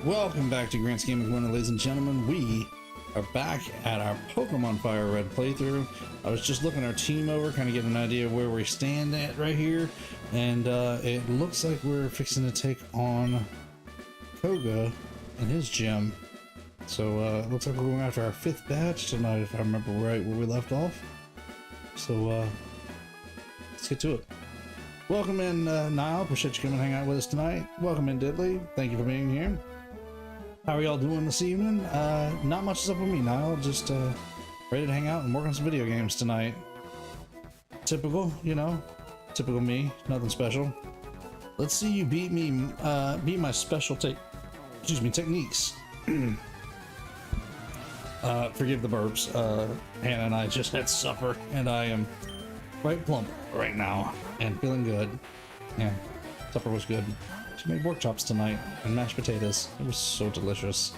Welcome back to Grant's Gaming Corner, ladies and gentlemen. We are back at our Pokemon Fire Red playthrough. I was just looking our team over, kind of getting an idea of where we stand at right here, and it looks like we're fixing to take on Koga in his gym. So it looks like we're going after our 5th badge tonight, if I remember right where we left off. So let's get to it. Welcome in, Niall. Appreciate you coming and hang out with us tonight. Welcome in, Diddley. Thank you for being here. How are y'all doing this evening? Not much is up with me, Niall. Just ready to hang out and work on some video games tonight. Typical, you know, typical me. Nothing special. Let's see you beat me. Beat my special techniques. Forgive the burps. Hannah and I just had supper, and I am quite plump right now and feeling good. Yeah, supper was good. She made pork chops tonight and mashed potatoes. It was so delicious.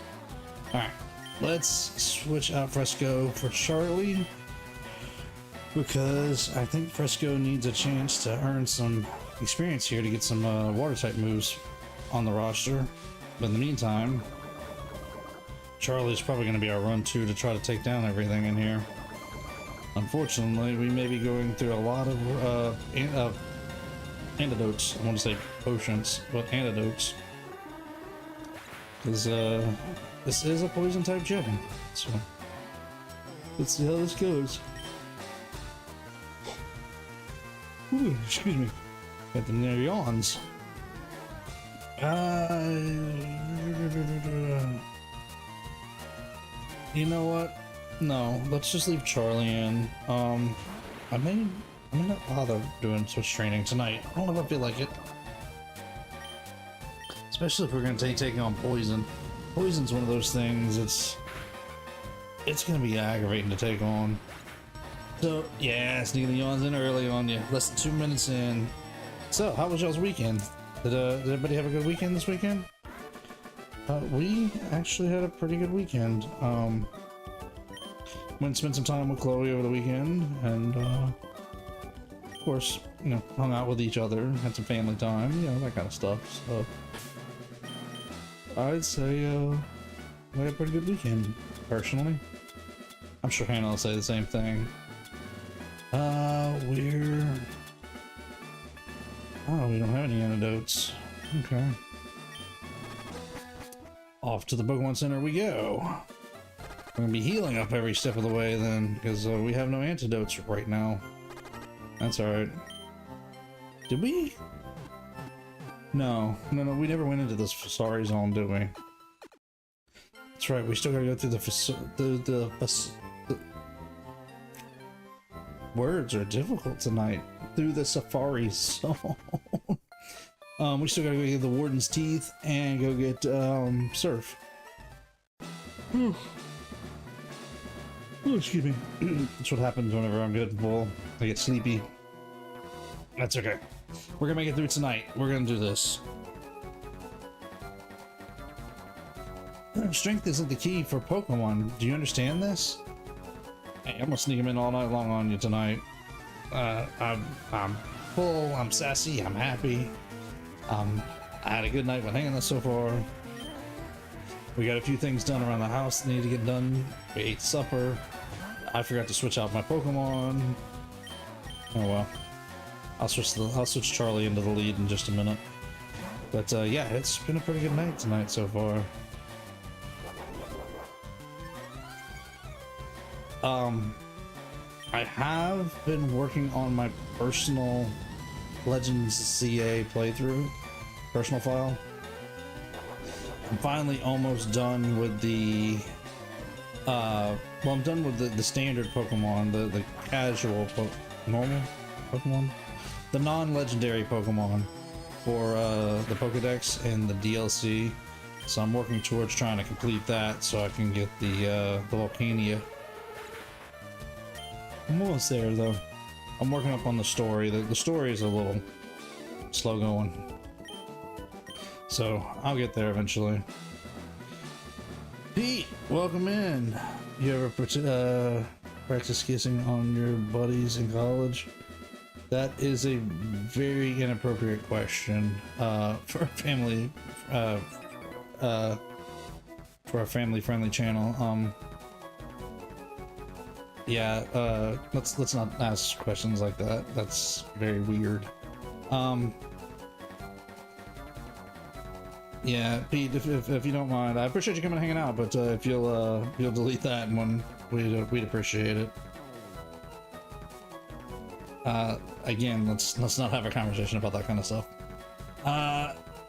Alright, let's switch out Fresco for Charlie, because I think Fresco needs a chance to earn some experience here to get some water type moves on the roster. But in the meantime, Charlie's probably going to be our run to try to take down everything in here. Unfortunately, we may be going through a lot of antidotes. I want to say potions, but antidotes. Because this is a poison type gym. So let's see how this goes. Ooh, excuse me. Got them near yawns. You know what? No, let's just leave Charlie in. I'm not bother doing switch training tonight. I don't know if I feel like it. Especially if we're gonna taking on poison. Poison's one of those things, it's gonna be aggravating to take on. So yeah, sneaking the yawns in early on you. Less than 2 minutes in. So how was y'all's weekend? Did everybody have a good weekend this weekend? We actually had a pretty good weekend. Went and spent some time with Chloe over the weekend, and of course, you know, hung out with each other, had some family time, you know, that kind of stuff. So I'd say we had a pretty good weekend, personally. I'm sure Hannah will say the same thing. We don't have any antidotes. Okay. Off to the Pokemon Center we go. We're gonna be healing up every step of the way then, because we have no antidotes right now. That's alright. Did we? No, we never went into this Sorry Zone, did we? That's right, we still gotta go through the words are difficult tonight. Through the Safari Zone. We still gotta go get the Warden's Teeth and go get Surf. Oh, excuse me. That's what happens whenever I'm good and full. I get sleepy. That's okay. We're gonna make it through tonight. We're gonna do this. Strength isn't the key for Pokemon. Do you understand this? Hey, I'm gonna sneak him in all night long on you tonight. I'm full. I'm sassy. I'm happy. I had a good night with hanging us so far. We got a few things done around the house that need to get done. We ate supper. I forgot to switch out my Pokemon. Oh well. I'll switch Charlie into the lead in just a minute. But yeah, it's been a pretty good night tonight so far. I have been working on my personal Legends CA playthrough, personal file. I'm finally almost done with the well, I'm done with the standard Pokemon, the casual normal Pokemon, the non-legendary Pokemon for the Pokedex and the DLC. So I'm working towards trying to complete that so I can get the Volcania. I'm almost there though. I'm working up on the story. The story is a little slow going, so I'll get there eventually. Pete, welcome in. You ever practice kissing on your buddies in college? That is a very inappropriate question for a family for our family-friendly channel. Yeah, let's not ask questions like that. That's very weird. Yeah, Pete, if you don't mind, I appreciate you coming and hanging out, but if you'll delete that one, we'd appreciate it. Again, let's not have a conversation about that kind of stuff.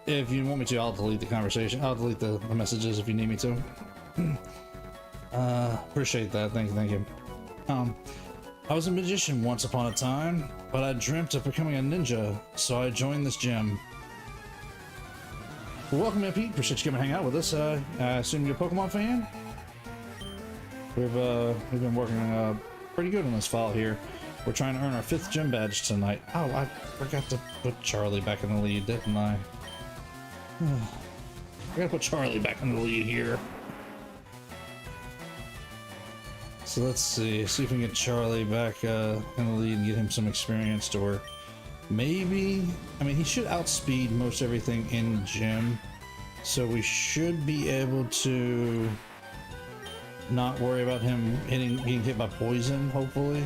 If you want me to, I'll delete the conversation. I'll delete the messages if you need me to. Appreciate that. Thank you. I was a magician once upon a time, but I dreamt of becoming a ninja, so I joined this gym. Well, welcome in, Pete. Appreciate you coming and hang out with us. I assume you're a Pokemon fan? We've been working pretty good on this file here. We're trying to earn our 5th gym badge tonight. Oh, I forgot to put Charlie back in the lead, didn't I? I gotta put Charlie back in the lead here. So let's see if we can get Charlie back in the lead and get him some experience to where maybe, I mean, he should outspeed most everything in the gym, so we should be able to not worry about him getting hit by poison, hopefully.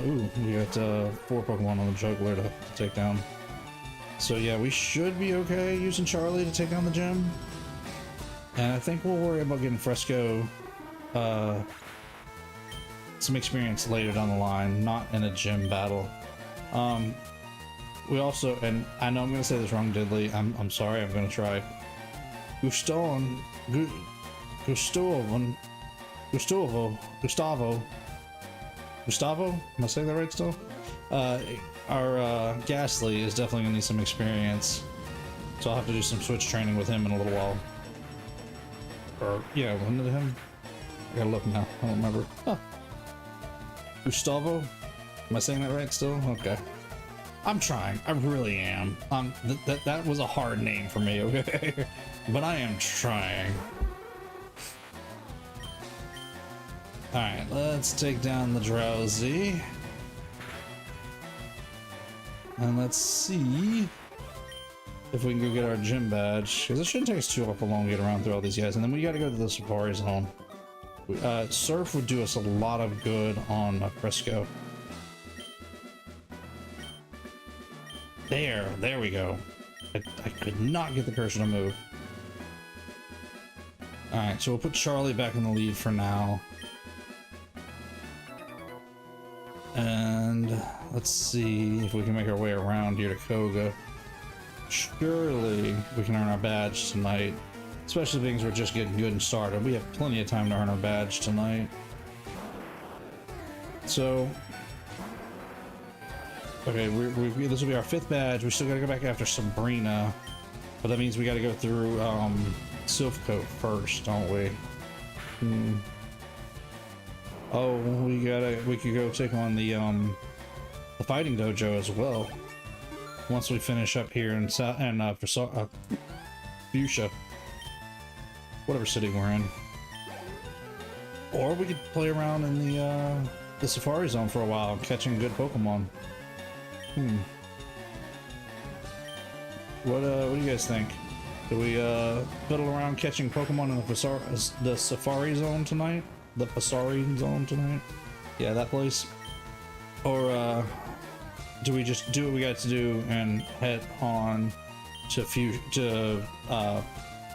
Ooh, we got 4 Pokemon on the juggler to take down. So yeah, we should be okay using Charlie to take down the gym. And I think we'll worry about getting Fresco some experience later down the line, not in a gym battle. We also, and I know I'm going to say this wrong, Diddley. I'm sorry, I'm going to try. Gustavo. Am I saying that right still? Our Ghastly is definitely going to need some experience. So I'll have to do some switch training with him in a little while. Or, yeah, when did him? I gotta look now. I don't remember. Huh. Gustavo? Am I saying that right still? Okay. I'm trying. I really am. That was a hard name for me, okay? But I am trying. Alright, let's take down the Drowsy. And let's see if we can go get our gym badge, because it shouldn't take us too long to get around through all these guys. And then we got to go to the Safari Zone. Surf would do us a lot of good on Fresco. There we go. I could not get the cursor to move. Alright, so we'll put Charlie back in the lead for now. And let's see if we can make our way around here to Koga. Surely we can earn our badge tonight, especially things we're just getting good and started. We have plenty of time to earn our badge tonight. So, okay, this will be our 5th badge. We still got to go back after Sabrina, but that means we got to go through Silphcoat first, don't we? Oh, we could go take on the fighting dojo as well. Once we finish up here in Fuchsia, whatever city we're in, or we could play around in the Safari Zone for a while, catching good Pokemon. What do you guys think? Do we fiddle around catching Pokemon in the Safari Zone tonight? The Pasari Zone tonight? Yeah, that place. Or do we just do what we got to do and head on to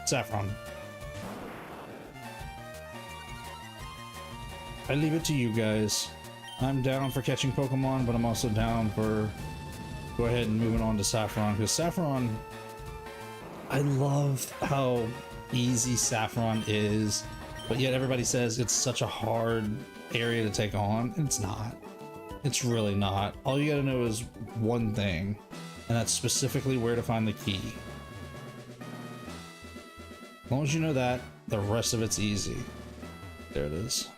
Saffron? I leave it to you guys. I'm down for catching Pokemon, but I'm also down for go ahead and moving on to Saffron, because Saffron, I love how easy Saffron is, but yet everybody says it's such a hard area to take on, and it's not. It's really not. All you gotta know is one thing, and that's specifically where to find the key. As long as you know that, the rest of it's easy. There it is.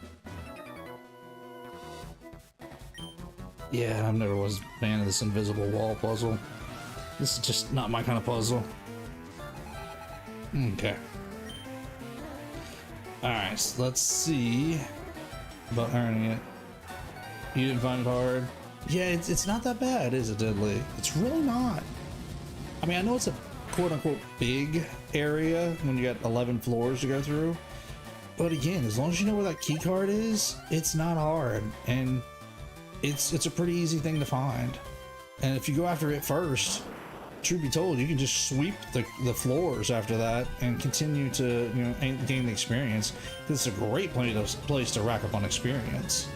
Yeah, I never was a fan of this invisible wall puzzle. This is just not my kind of puzzle. Okay. Alright, so let's see about earning it. You didn't find it hard? Yeah, it's not that bad, is it, Diddley? It's really not. I mean, I know it's a quote-unquote big area when you got 11 floors to go through. But again, as long as you know where that key card is, it's not hard, and it's a pretty easy thing to find. And if you go after it first, truth be told, you can just sweep the floors after that and continue to, you know, gain the experience. This is a great place to rack up on experience.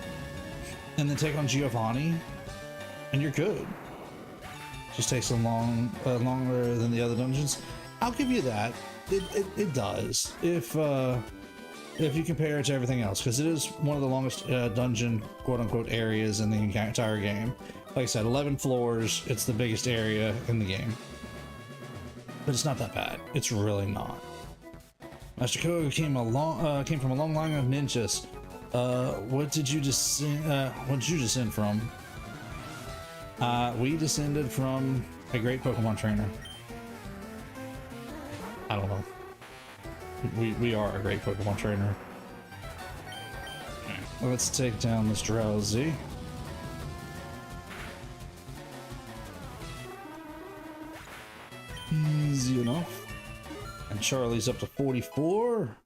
And then take on Giovanni, and you're good. Just takes a longer than the other dungeons. I'll give you that. It does if you compare it to everything else, because it is one of the longest dungeon quote-unquote areas in the entire game. Like I said, 11 floors. It's the biggest area in the game, but it's not that bad. It's really not. Master Koga came from a long line of ninjas. What did you descend from? We descended from a great Pokemon trainer. I don't know. We are a great Pokemon trainer. Let's take down this Drowsy. Easy enough. And Charlie's up to 44.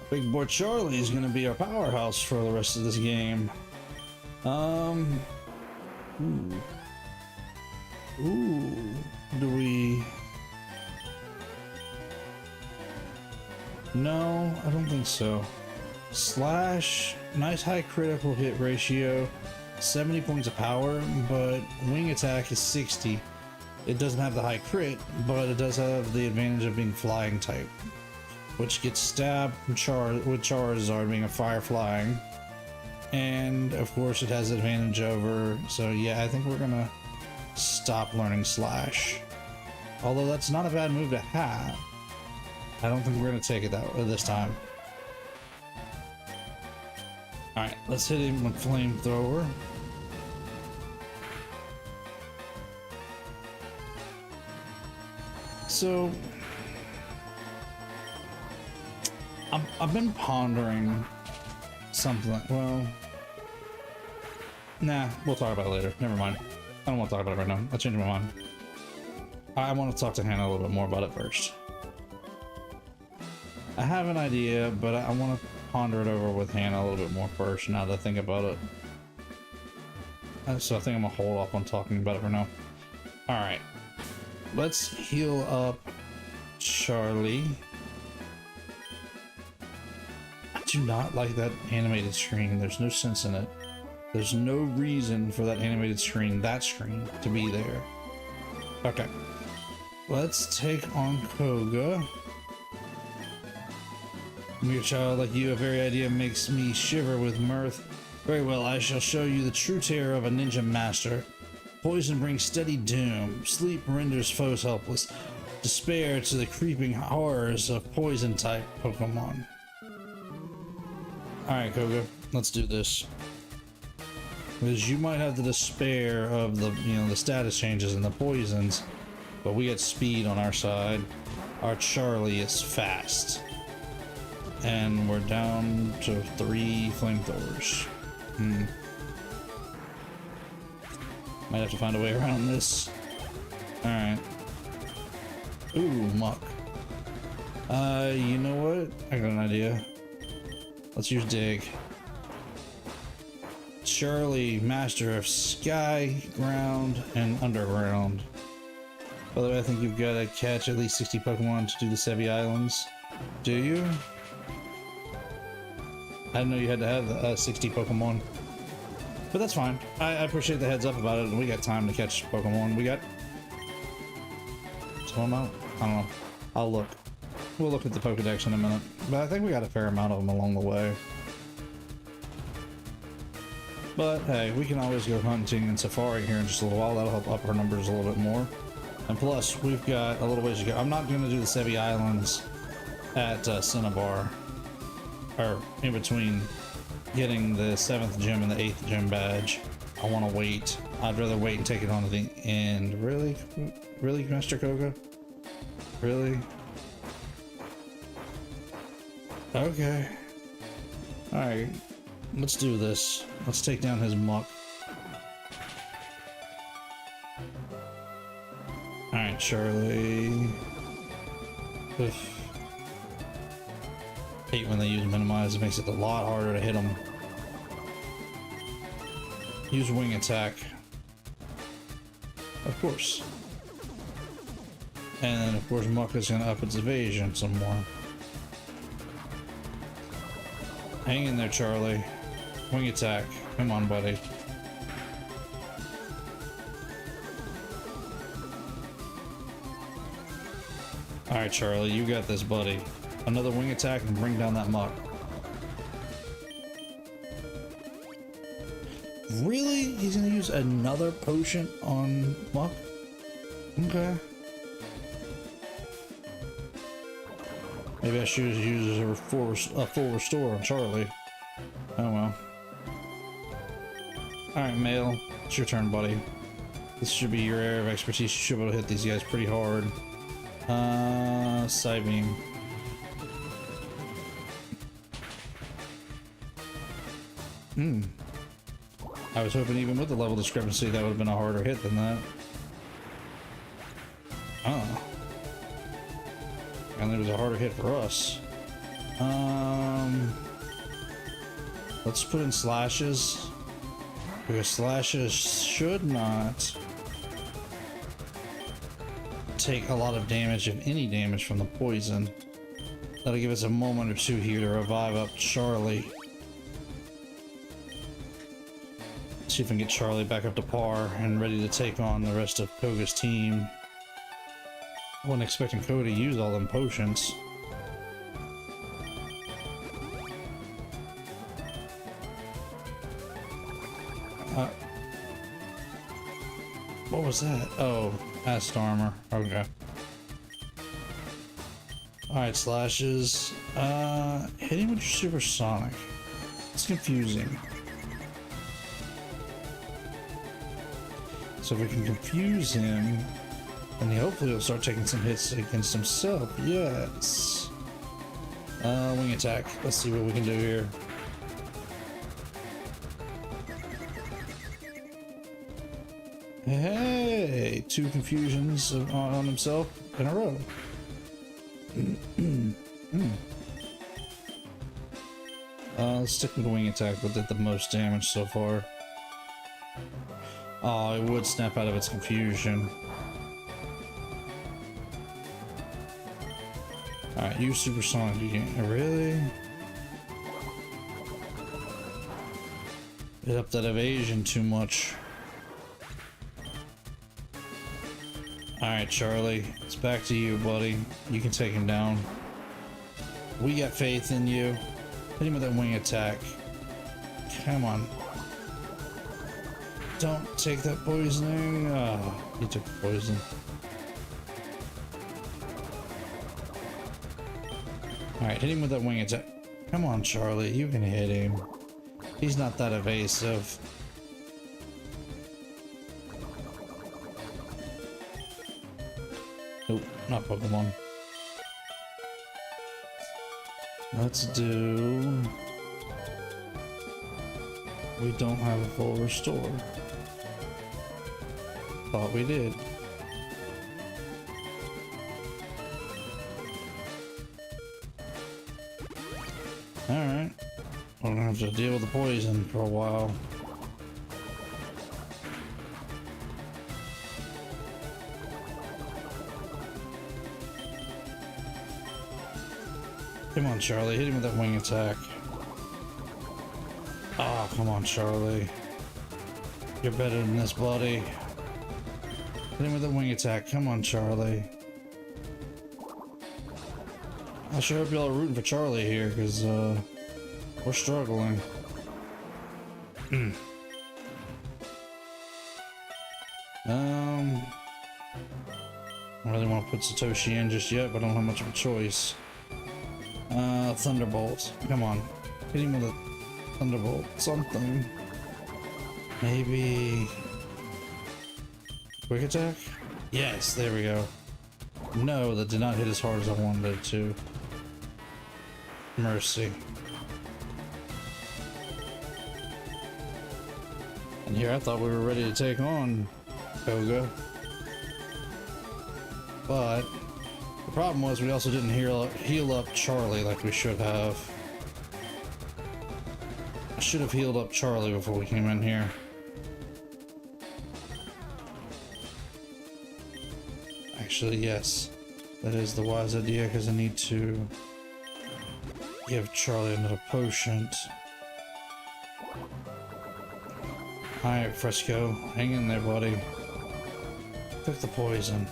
Big boy Charlie is going to be our powerhouse for the rest of this game. Do we... No, I don't think so. Slash, nice high critical hit ratio, 70 points of power, but wing attack is 60. It doesn't have the high crit, but it does have the advantage of being flying type, which gets stabbed with Charizard being a fire flying. And of course it has advantage over, so yeah, I think we're gonna stop learning Slash. Although that's not a bad move to have. I don't think we're gonna take it this time. Alright, let's hit him with Flamethrower. So I've been pondering something. Well, nah, we'll talk about it later. Never mind. I don't want to talk about it right now. I changed my mind. I want to talk to Hannah a little bit more about it first. I have an idea, but I want to ponder it over with Hannah a little bit more first now that I think about it. So I think I'm gonna hold off on talking about it for now. Alright. Let's heal up Charlie. I do not like that animated screen. There's no sense in it. There's no reason for that animated screen, to be there. Okay. Let's take on Koga. Mere child like you, a very idea makes me shiver with mirth. Very well, I shall show you the true terror of a ninja master. Poison brings steady doom. Sleep renders foes helpless. Despair to the creeping horrors of poison-type Pokemon. Alright, Koga, let's do this. Because you might have the despair of the, the status changes and the poisons, but we got speed on our side. Our Charlie is fast. And we're down to 3 flamethrowers. Might have to find a way around this. Alright. Ooh, muck. You know what? I got an idea. Let's use dig. Charlie, master of sky, ground, and underground. By the way, I think you've got to catch at least 60 Pokemon to do the Sevii Islands. Do you? I didn't know you had to have 60 Pokemon. But that's fine. I appreciate the heads up about it, and we got time to catch Pokemon. We got... some amount? I don't know. I'll look. We'll look at the Pokedex in a minute. But I think we got a fair amount of them along the way. But hey, we can always go hunting and safari here in just a little while. That'll help up our numbers a little bit more. And plus, we've got a little ways to go. I'm not going to do the Sevii Islands at Cinnabar. Or in between getting the 7th gym and the 8th gym badge. I want to wait. I'd rather wait and take it on to the end. Really? Really, Master Koga? Really? Okay. Alright. Let's do this. Let's take down his muck. Alright, Charlie. Ugh. Hate when they use minimize, it makes it a lot harder to hit them. Use wing attack. Of course. And then of course Muck is gonna up its evasion some more. Hang in there, Charlie. Wing attack. Come on, buddy. Alright, Charlie, you got this, buddy. Another wing attack and bring down that Muck. Really? He's gonna use another potion on Muck? Okay. Maybe I should use a full restore on Charlie. Oh well. Alright, Male. It's your turn, buddy. This should be your area of expertise. You should be able to hit these guys pretty hard. Side beam. I was hoping even with the level discrepancy that would have been a harder hit than that. Oh. And it was a harder hit for us. Let's put in slashes. Because slashes should not take a lot of damage, if any damage, from the poison. That'll give us a moment or two here to revive up Charlie. See if we can get Charlie back up to par and ready to take on the rest of Koga's team. I wasn't expecting Koga to use all them potions. What was that? Oh, acid armor. Okay. Alright, slashes. Hitting with your supersonic. It's confusing. So if we can confuse him, then hopefully he'll start taking some hits against himself. Yes. Wing attack. Let's see what we can do here. Hey, 2 confusions on himself in a row. Let's stick with the wing attack, but did the most damage so far. Oh, it would snap out of its confusion. Alright, use supersonic again. Really? Hit up that evasion too much. Alright, Charlie, it's back to you, buddy. You can take him down. We got faith in you. Hit him with that wing attack. Come on. Don't take that poisoning. Oh, he took the poison. Alright, hit him with that wing attack. Come on, Charlie, you can hit him. He's not that evasive. Nope, not Pokemon. Let's do... We don't have a full restore. Thought we did. Alright. We're gonna have to deal with the poison for a while. Come on, Charlie, hit him with that wing attack. Oh, come on, Charlie. You're better than this, buddy. Hit him with the wing attack. Come on, Charlie. I sure hope y'all are rooting for Charlie here, because, we're struggling. I don't really want to put Satoshi in just yet, but I don't have much of a choice. Thunderbolt. Come on. Hit him with a Thunderbolt. Something. Maybe... Quick attack? Yes, there we go. No, that did not hit as hard as I wanted it to. Mercy. And here I thought we were ready to take on Koga. but the problem was we also didn't heal up Charlie like we should have. I should have healed up Charlie before we came in here. Actually, yes. That is the wise idea, because I need to give Charlie another potion. Alright, Fresco. Hang in there, buddy. Took the poison.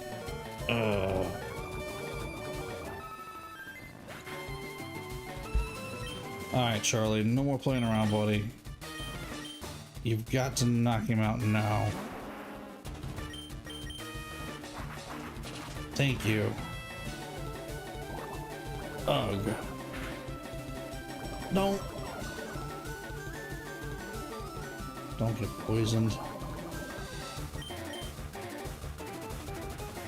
Alright, Charlie. No more playing around, buddy. You've got to knock him out now. Thank you. Ugh. Don't get poisoned.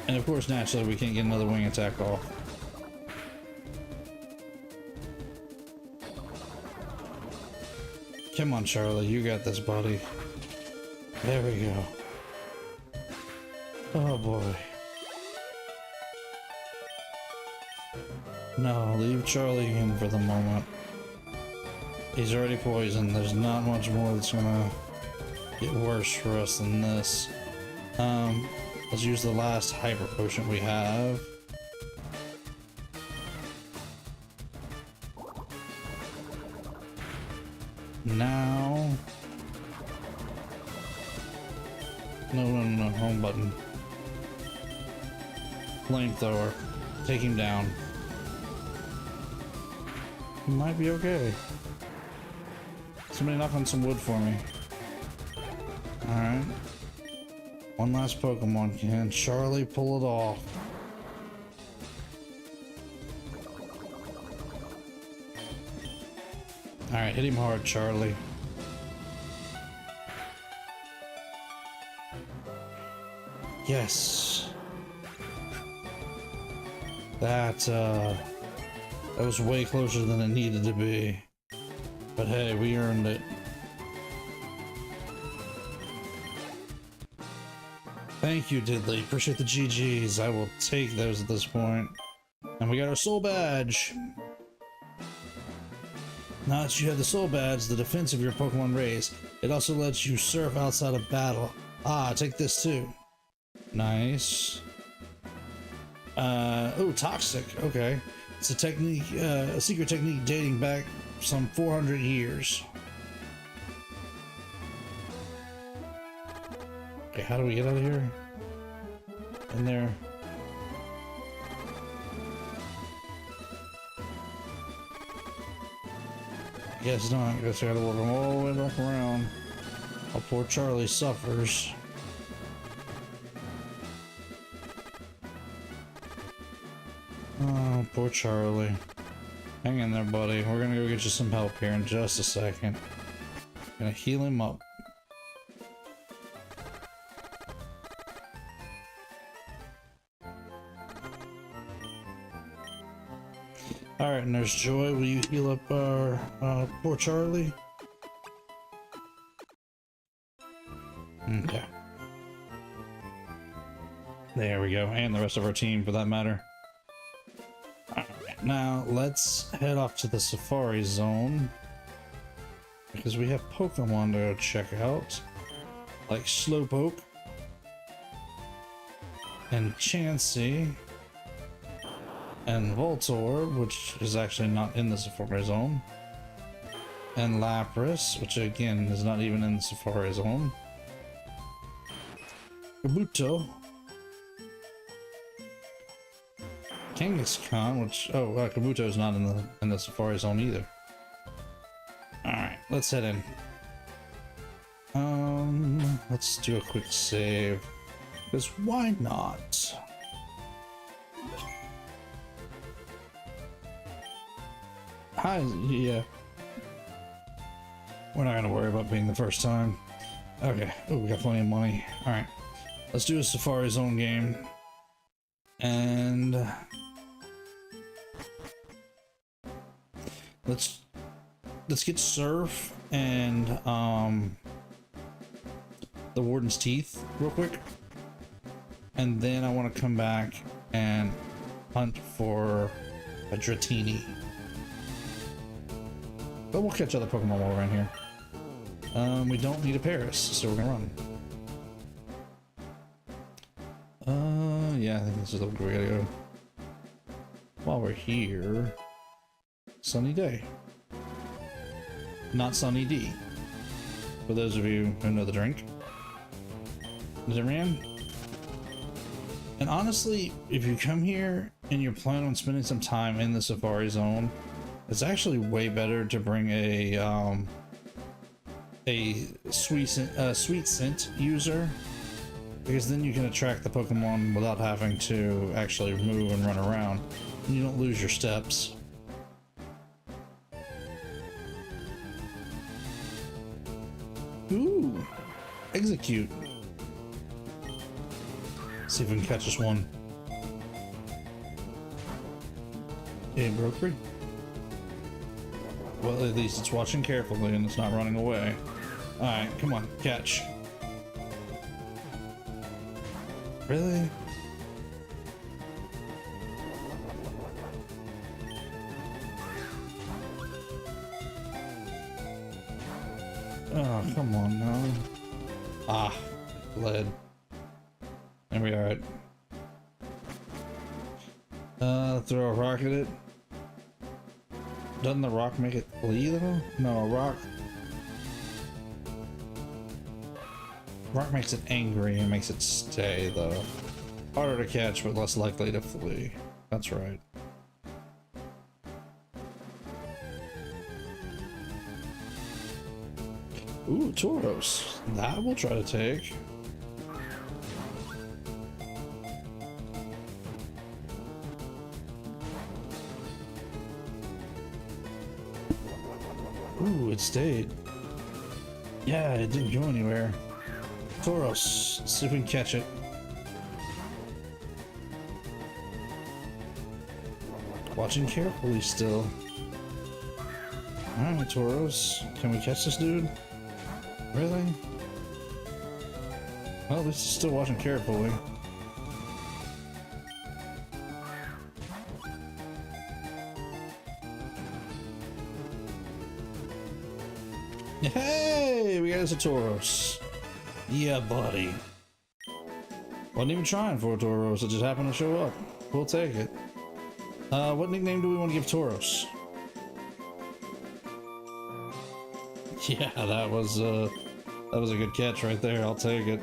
And of course, naturally, we can't get another wing attack off. Come on, Charlie, you got this, buddy. There we go. Oh boy. No, leave Charlie in for the moment. He's already poisoned. There's not much more that's gonna get worse for us than this. Let's use the last hyper potion we have. Now... No, home button. Flamethrower. Take him down. He might be okay. Somebody knock on some wood for me. Alright. One last Pokemon. Can Charlie pull it off? Alright, hit him hard, Charlie. Yes. That was way closer than it needed to be. But hey, we earned it. Thank you, Diddley. Appreciate the GGs. I will take those at this point. And we got our soul badge. Now that you have the soul badge, the defense of your Pokemon raise. It also lets you surf outside of battle. Ah, take this too. Nice. Oh, toxic. Okay. It's a technique, a secret technique dating back some 400 years. Okay, how do we get out of here? In there. Guess not. Guess I gotta work them all the way back around. Oh, poor Charlie suffers. Oh, poor Charlie. Hang in there, buddy. We're gonna go get you some help here in just a second. Gonna heal him up. Alright, Nurse Joy, will you heal up our poor Charlie? Okay. There we go, and the rest of our team for that matter. Alright, now let's head off to the Safari Zone. Because we have Pokemon to go check out. Like Slowpoke. And Chansey. And Voltorb, which is actually not in the Safari Zone. And Lapras, which again is not even in the Safari Zone. Kabuto. Kangaskhan, which Kabuto is not in the Safari Zone either. All right, let's head in. Let's do a quick save. Because why not? Hi, yeah. We're not gonna worry about being the first time. Okay. Oh, we got plenty of money. All right. Let's do a Safari Zone game. And let's get Surf and the Warden's Teeth real quick. And then I want to come back and hunt for a Dratini. But we'll catch other Pokemon while we're in here. We don't need a Paris, so we're gonna run. Yeah, I think this is the way we gotta go. While we're here, Sunny Day. Not Sunny D. For those of you who know the drink. Zimrian. And honestly, if you come here and you're planning on spending some time in the Safari Zone, it's actually way better to bring a sweet scent user, because then you can attract the Pokemon without having to actually move and run around, and you don't lose your steps. Ooh, execute. See if we can catch this one. Hey, brokery. Well, at least it's watching carefully and it's not running away. Alright, come on, catch. Really? Oh, come on now. Ah, bled. There we are. Throw a rock at it. Doesn't the rock make it flee though? No, a rock makes it angry and makes it stay though. Harder to catch, but less likely to flee. That's right. Ooh, Tauros. That we'll try to take. Ooh, it stayed. Yeah, it didn't go anywhere. Tauros, let's see if we can catch it. Watching carefully still. Alright, Tauros. Can we catch this dude? Really? Well, at least he's still watching carefully. Hey, we got us a Tauros. Yeah, buddy. Wasn't even trying for a Tauros, it just happened to show up. We'll take it. What nickname do we want to give Tauros? Yeah, that was a good catch right there. I'll take it.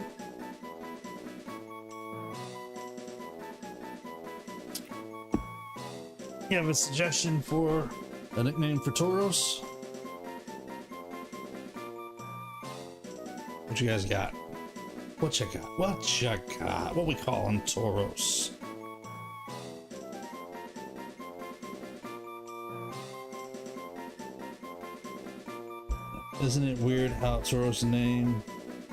You have a suggestion for a nickname for Tauros? What you guys got? What you got? What you got? What we calling Tauros? Isn't it weird how Tauros' name,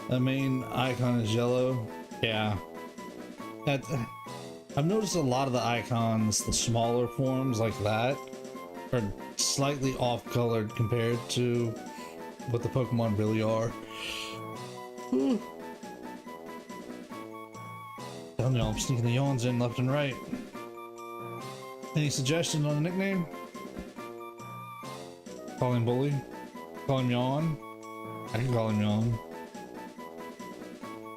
the main icon is yellow? Yeah. I've noticed a lot of the icons, the smaller forms like that, are slightly off-colored compared to what the Pokemon really are. Telling y'all, I'm sneaking the yawns in left and right. Any suggestions on a nickname? Call him Bully? Call him Yawn? I can call him Yawn.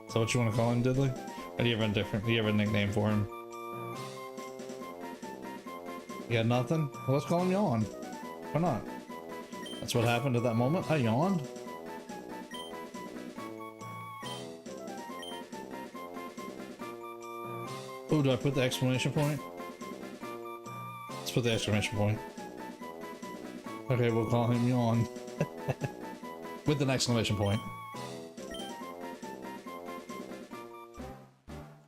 Is that what you want to call him, Diddley? Or do you have a nickname for him? You got nothing? Well, let's call him Yawn. Why not? That's what happened at that moment. I yawned. Oh, do I put the exclamation point? Let's put the exclamation point. Okay, we'll call him Yawn. With an exclamation point.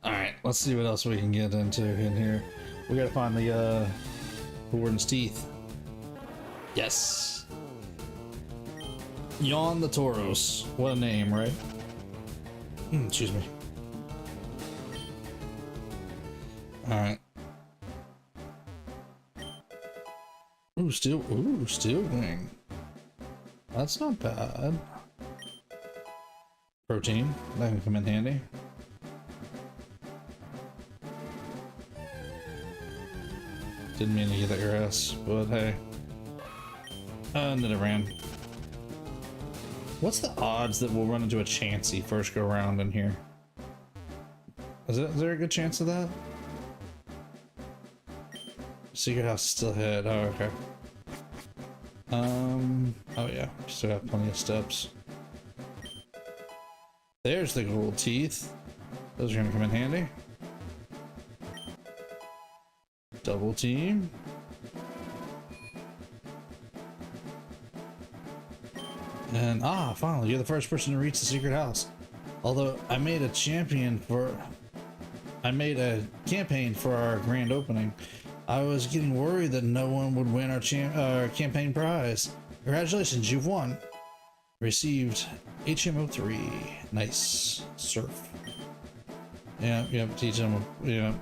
Alright, let's see what else we can get into in here. We gotta find the Warden's Teeth. Yes! Yawn the Tauros. What a name, right? Excuse me. Alright. Steel wing. That's not bad. Protein, that can come in handy. Didn't mean to get that grass, but hey. And then it ran. What's the odds that we'll run into a Chansey first go around in here? Is there a good chance of that? Secret house still hid. Oh, okay. Oh yeah, still got plenty of steps. There's the gold teeth. Those are gonna come in handy. Double team. And finally, you're the first person to reach the secret house. Although I made a campaign for our grand opening, I was getting worried that no one would win our campaign prize. Congratulations, you've won. Received HMO3. Nice. Surf. Yeah, teach them. Yeah.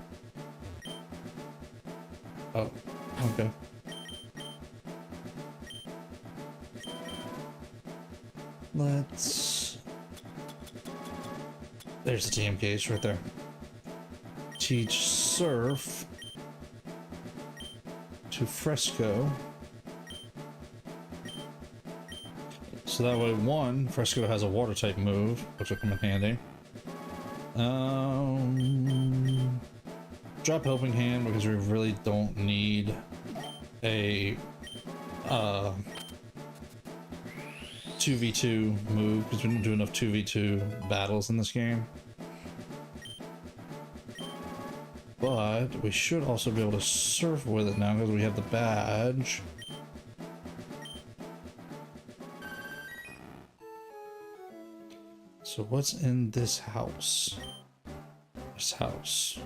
Oh, okay. There's the TM case right there. Teach surf to Fresco. So that way, Fresco has a water type move, which will come in handy. Drop Helping Hand because we really don't need a 2v2 move because we don't do enough 2v2 battles in this game. But we should also be able to surf with it now because we have the badge. So what's in this house? This house.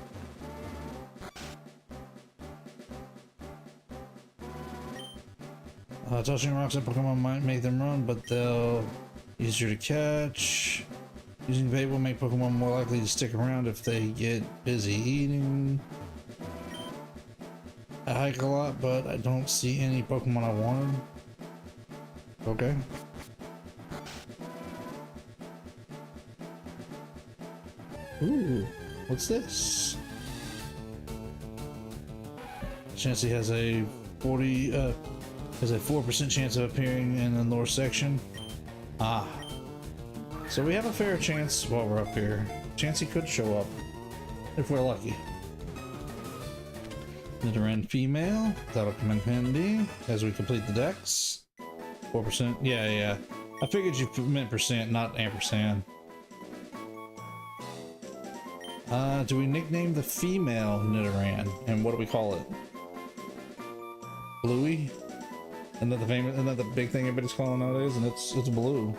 Touching rocks and Pokemon might make them run, but they'll be easier to catch. Using bait will make Pokemon more likely to stick around if they get busy eating. I hike a lot, but I don't see any Pokemon I wanted. Okay. Ooh, what's this? Chansey has a 4% chance of appearing in the north section. So we have a fair chance while we're up here. Chansey could show up if we're lucky. Nidoran female, that'll come in handy as we complete the decks. 4%, yeah. I figured you meant percent, not ampersand. Do we nickname the female Nidoran? And what do we call it? Bluey? Isn't that the big thing everybody's calling nowadays? And it's blue.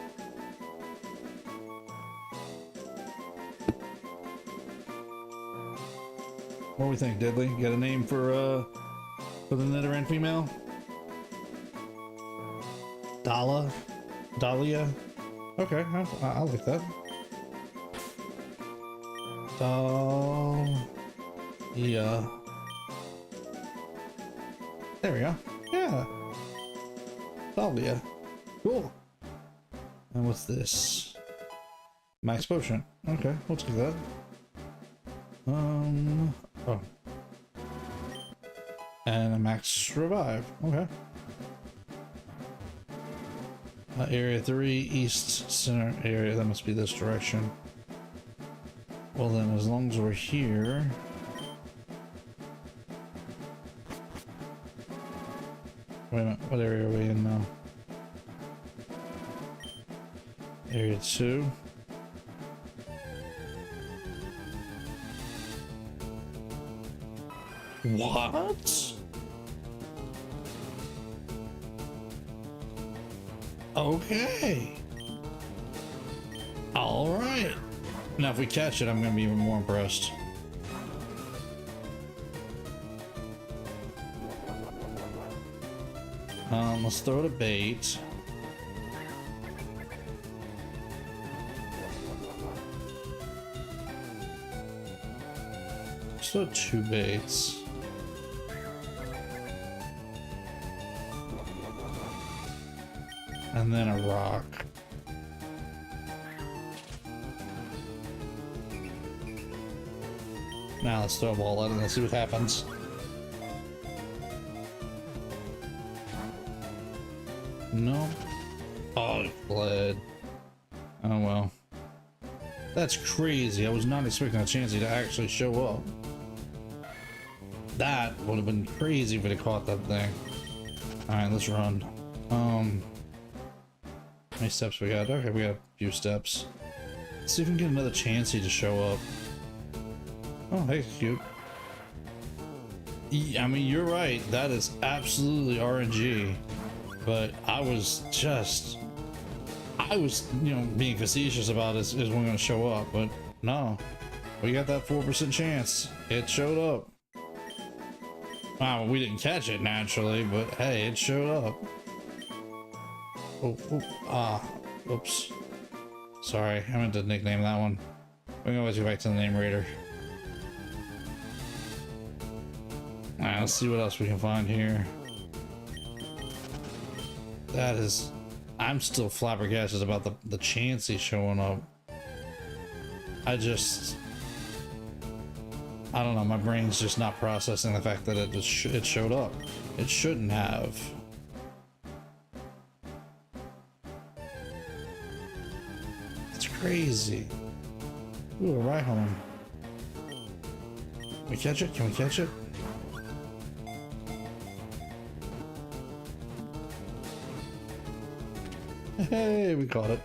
What do we think, Deadly? You got a name for the Nidoran female? Dahlia? Okay, I like that. Yeah. There we go. Yeah. Dahlia. Cool. And what's this? Max potion. Okay, we'll take that. Oh. And a max revive. Okay. Area 3, east center area. That must be this direction. Well then, as long as we're here... Wait a minute, what area are we in now? Area 2. What? Okay. All right. Now if we catch it, I'm gonna be even more impressed. Let's throw it a bait. Let's throw 2 baits. And then a rock. Now let's throw a ball at it and see what happens. No. Oh, it fled. Oh well. That's crazy. I was not expecting a Chansey to actually show up. That would have been crazy if it had caught that thing. Alright, let's run. How many steps we got? Okay, we got a few steps. Let's see if we can get another Chansey to show up. Oh, hey, cute. I mean, you're right. That is absolutely RNG. But I was, you know, being facetious about is when going to show up. But no, we got that 4% chance. It showed up. Wow, we didn't catch it naturally, but hey, it showed up. Oops. Sorry, I meant to nickname that one. We can always go back to the name Raider. Alright, let's see what else we can find here. That is... I'm still flabbergasted about the Chansey showing up. I don't know, my brain's just not processing the fact that it showed up. It shouldn't have. It's crazy. Ooh, a Rhyhorn. Can we catch it? Can we catch it? Hey, we caught it.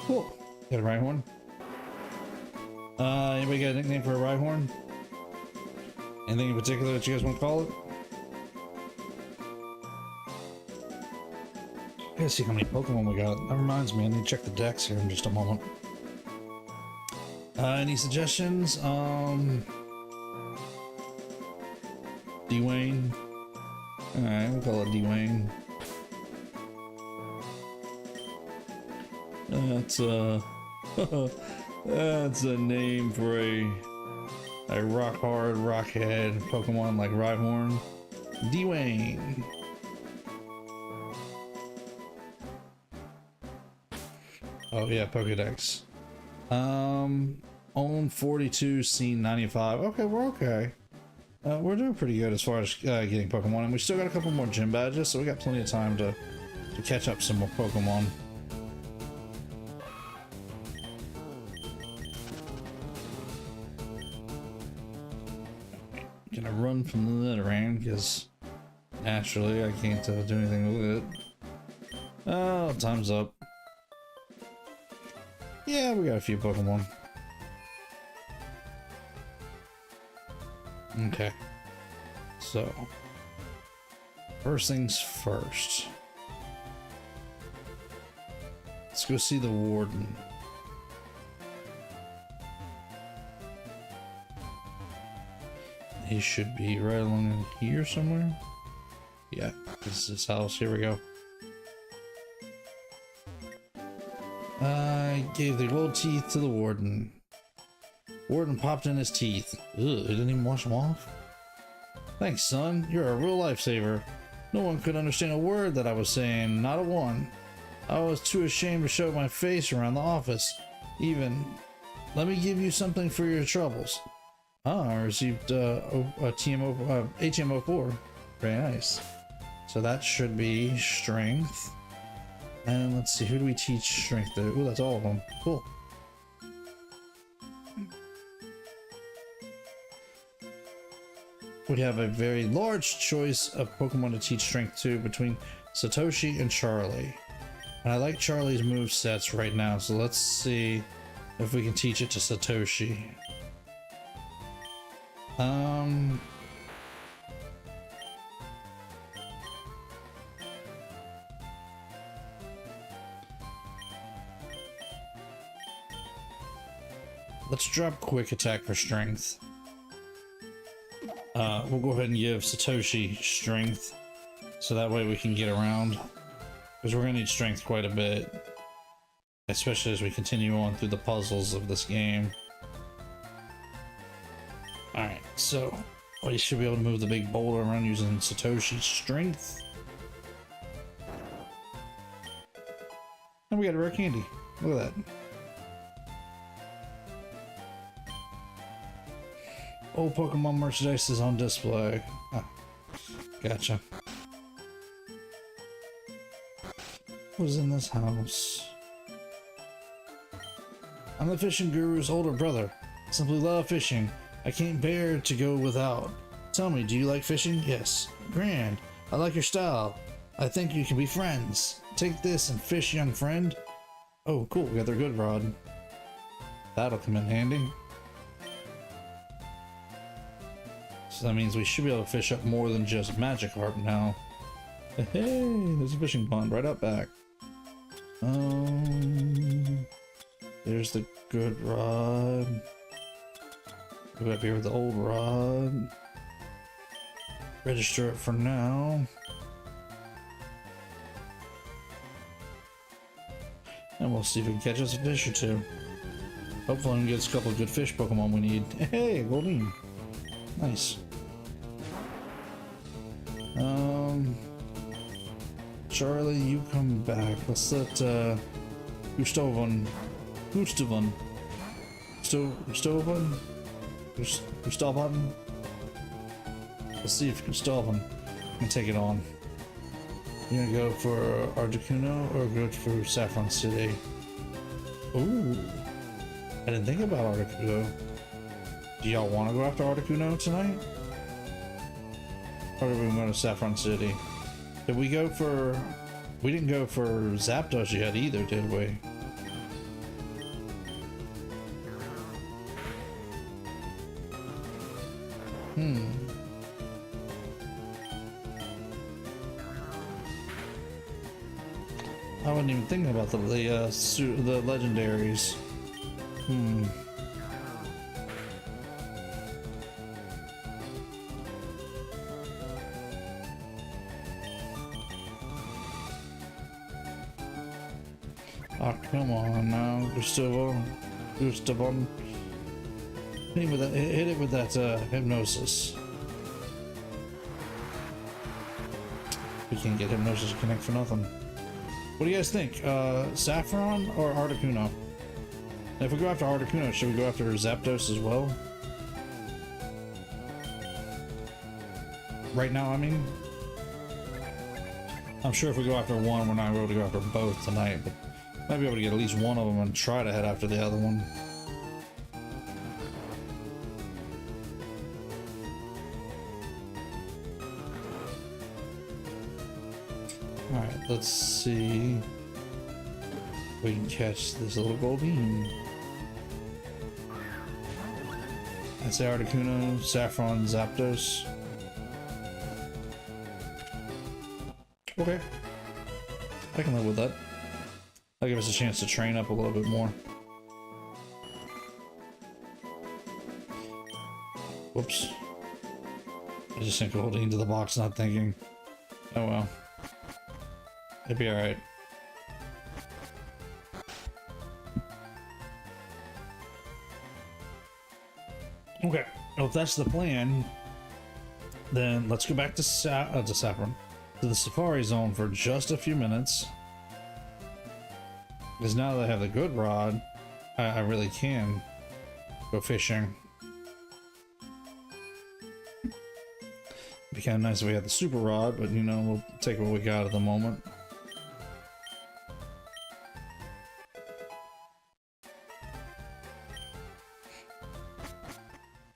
Cool. Got a Rhyhorn. Anybody got a nickname for a Rhyhorn? Anything in particular that you guys want to call it? I gotta see how many Pokemon we got. That reminds me, I need to check the decks here in just a moment. Any suggestions? Dwayne. Alright, we'll call it Dwayne. That's a name for a rock hard, rockhead Pokemon like Rhyhorn. Dwayne. Oh yeah, Pokedex. Own 42, seen 95. Okay, we're okay. We're doing pretty good as far as getting Pokemon, and we still got a couple more gym badges, so we got plenty of time to catch up some more Pokemon. Gonna run from the Nidoran because naturally I can't do anything with it. Oh, time's up. Yeah, we got a few Pokemon. Okay, so first things first, let's go see the Warden. He should be right along in here somewhere. Yeah, this is his house. Here we go. I gave the gold teeth to the Warden. Warden popped in his teeth. Ugh, he didn't even wash them off? Thanks, son. You're a real lifesaver. No one could understand a word that I was saying, not a one. I was too ashamed to show my face around the office. Even, let me give you something for your troubles. Ah, I received HMO4. Very nice. So that should be strength. And let's see, who do we teach strength to? Ooh, that's all of them. Cool. We have a very large choice of Pokemon to teach strength to between Satoshi and Charlie. And I like Charlie's move sets right now, so let's see if we can teach it to Satoshi. Let's drop quick attack for strength. We'll go ahead and give Satoshi strength, so that way we can get around, because we're going to need strength quite a bit, especially as we continue on through the puzzles of this game. Alright, so we should be able to move the big boulder around using Satoshi's strength. And we got a rare candy. Look at that. Old Pokemon merchandise is on display. Ah, gotcha. Who's in this house? I'm the fishing guru's older brother. I simply love fishing. I can't bear to go without. Tell me, do you like fishing? Yes. Grand. I like your style. I think you can be friends. Take this and fish, young friend. Oh, cool. We got their good rod. That'll come in handy. So that means we should be able to fish up more than just Magikarp now. Hey, there's a fishing pond right up back. There's the good rod. Go up here with the old rod. Register it for now. And we'll see if we can catch us a fish or two. Hopefully we can get us a couple of good fish Pokemon we need. Hey, Goldeen. Nice. Charlie, you come back. Let's let Gustavon. Let's see if Gustavon can take it on. You're gonna go for Articuno or go for Saffron City? Ooh, I didn't think about Articuno. Do y'all want to go after Articuno tonight? Or do we go to Saffron City? Did we go for... We didn't go for Zapdos yet either, did we? I wasn't even thinking about the legendaries. Oh, come on now, Gustavon. Hit it with that hypnosis. We can't get hypnosis to connect for nothing. What do you guys think? Saffron or Articuno? If we go after Articuno, should we go after Zapdos as well? Right now, I mean. I'm sure if we go after one, we're not able to go after both tonight, but might be able to get at least one of them and try to head after the other one. Alright, let's see if we can catch this little Goldeen. I'd say Articuno, Saffron, Zapdos. Okay. I can live with that. That'll give us a chance to train up a little bit more. Whoops. I just sent Goldeen into the box, not thinking. Oh well. It'd be alright. Okay, well, if that's the plan, then let's go back to Saffron, to the Safari Zone for just a few minutes. Because now that I have the good rod, I really can go fishing. It'd be kind of nice if we had the super rod, but you know, we'll take what we got at the moment.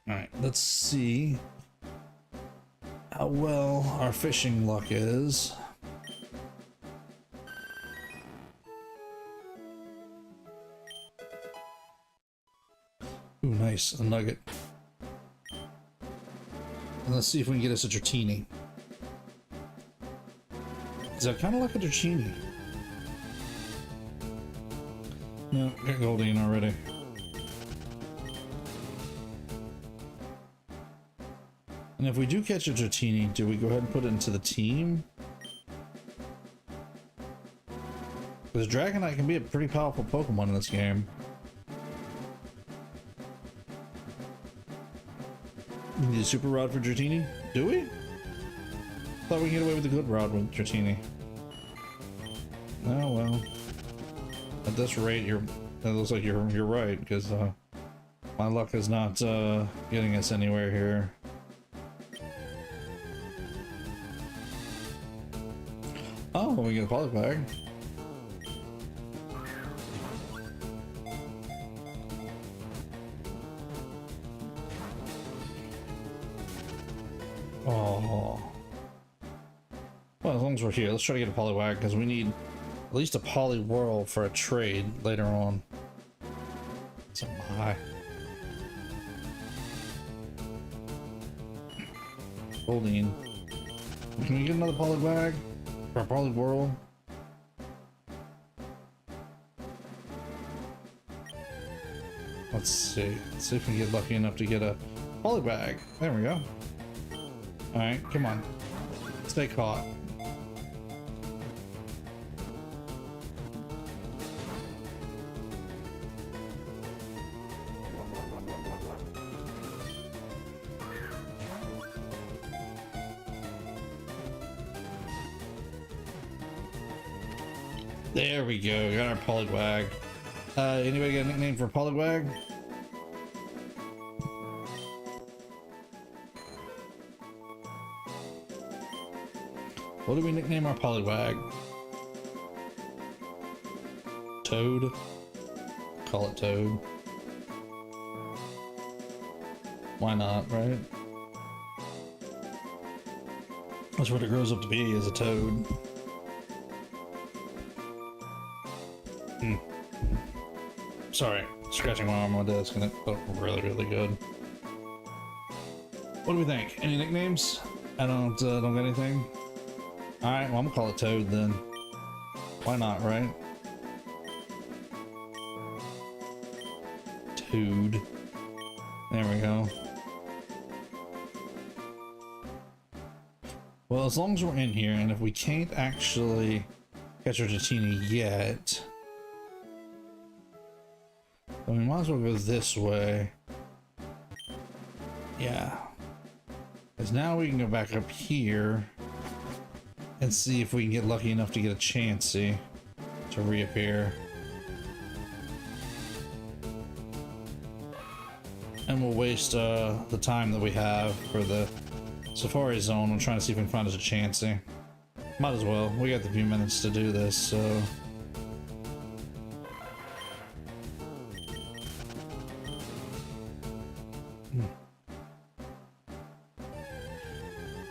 Alright, let's see how well our fishing luck is. Ooh, nice, a nugget. And let's see if we can get us a Dratini. Is that kind of like a Dratini? No, got Goldeen already. And if we do catch a Dratini, do we go ahead and put it into the team? Because Dragonite can be a pretty powerful Pokemon in this game. We need a super rod for Dratini? Do we? Thought we could get away with a good rod with Dratini. Oh well. At this rate, it looks like you're right, because My luck is not getting us anywhere here. Oh, we get a polybag. Oh. Well, as long as we're here, let's try to get a polywag because we need at least a poly world for a trade later on. So high. Holding. Can we get another polywag for a poly world? Let's see. Let's see if we can get lucky enough to get a polybag. There we go. All right, come on. Stay caught. There we go. Got our polywag. Anybody got a nickname for polywag? What do we nickname our polywag? Toad? Call it Toad. Why not, right? That's what it grows up to be, is a toad. Sorry, scratching my arm on my desk and it felt really, really good. What do we think? Any nicknames? I don't get anything. All right, well, I'm gonna call it Toad then. Why not, right? Toad. There we go. Well, as long as we're in here, and if we can't actually catch our Dratini yet, then we might as well go this way. Yeah. Because now we can go back up here and see if we can get lucky enough to get a Chansey to reappear. And we'll waste the time that we have for the Safari Zone. I'm trying to see if we can find us a Chansey. Might as well. We got a few minutes to do this, so...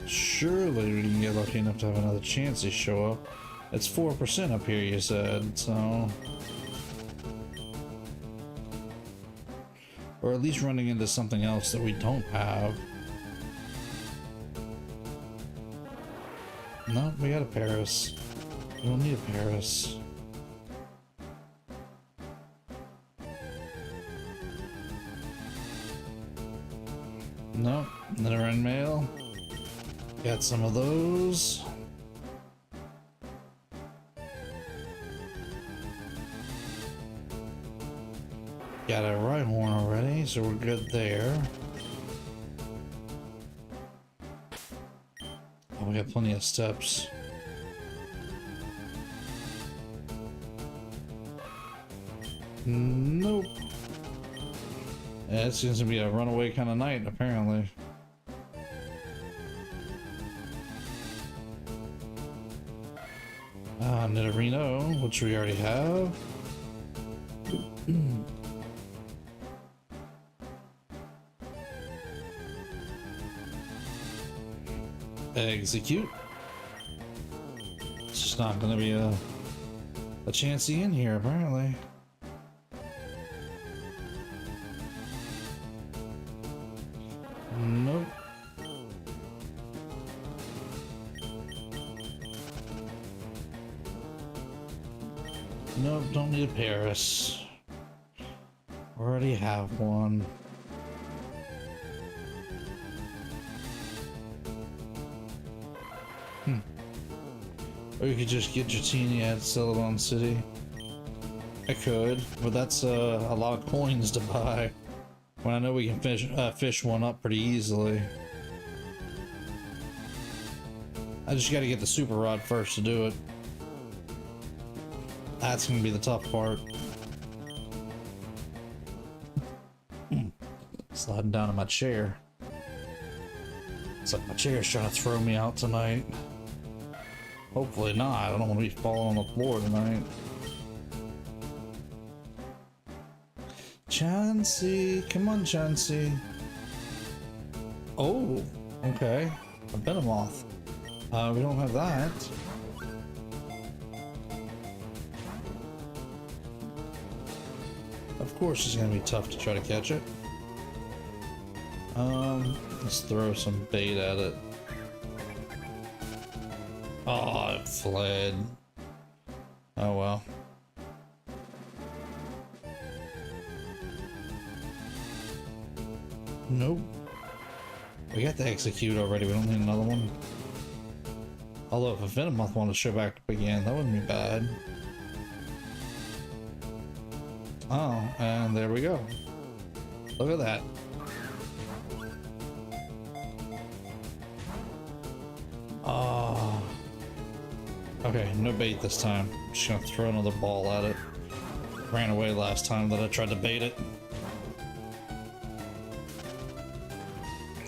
Surely we can get lucky enough to have another Chansey show up. It's 4% up here, you said, so... Or at least running into something else that we don't have. No, we got a Paris. We don't need a Paris. Nope, another end mail. Got some of those. Got a Rhyhorn already, so we're good there. Oh, we got plenty of steps. Nope. Yeah, it seems to be a runaway kind of night, apparently. Nidorino, which we already have. Execute. It's just not going to be a Chansey in here, apparently. Nope. Nope, don't need a Paris. Already have one. Or you could just get Dratini at Celadon City. I could, but that's a lot of coins to buy. When I know we can fish one up pretty easily. I just gotta get the super rod first to do it. That's gonna be the tough part. Sliding down in my chair. It's like my chair's trying to throw me out tonight. Hopefully not. I don't want to be falling on the floor tonight. Chansey, come on, Chansey. Oh, okay. A Venomoth. We don't have that. Of course it's gonna be tough to try to catch it. Let's throw some bait at it. Oh, it fled. Oh well. Nope. We got the execute already, we don't need another one. Although if a Venomoth wanted to show back up again, that wouldn't be bad. Oh, and there we go. Look at that. Oh. Okay, no bait this time. Just gonna throw another ball at it. Ran away last time that I tried to bait it.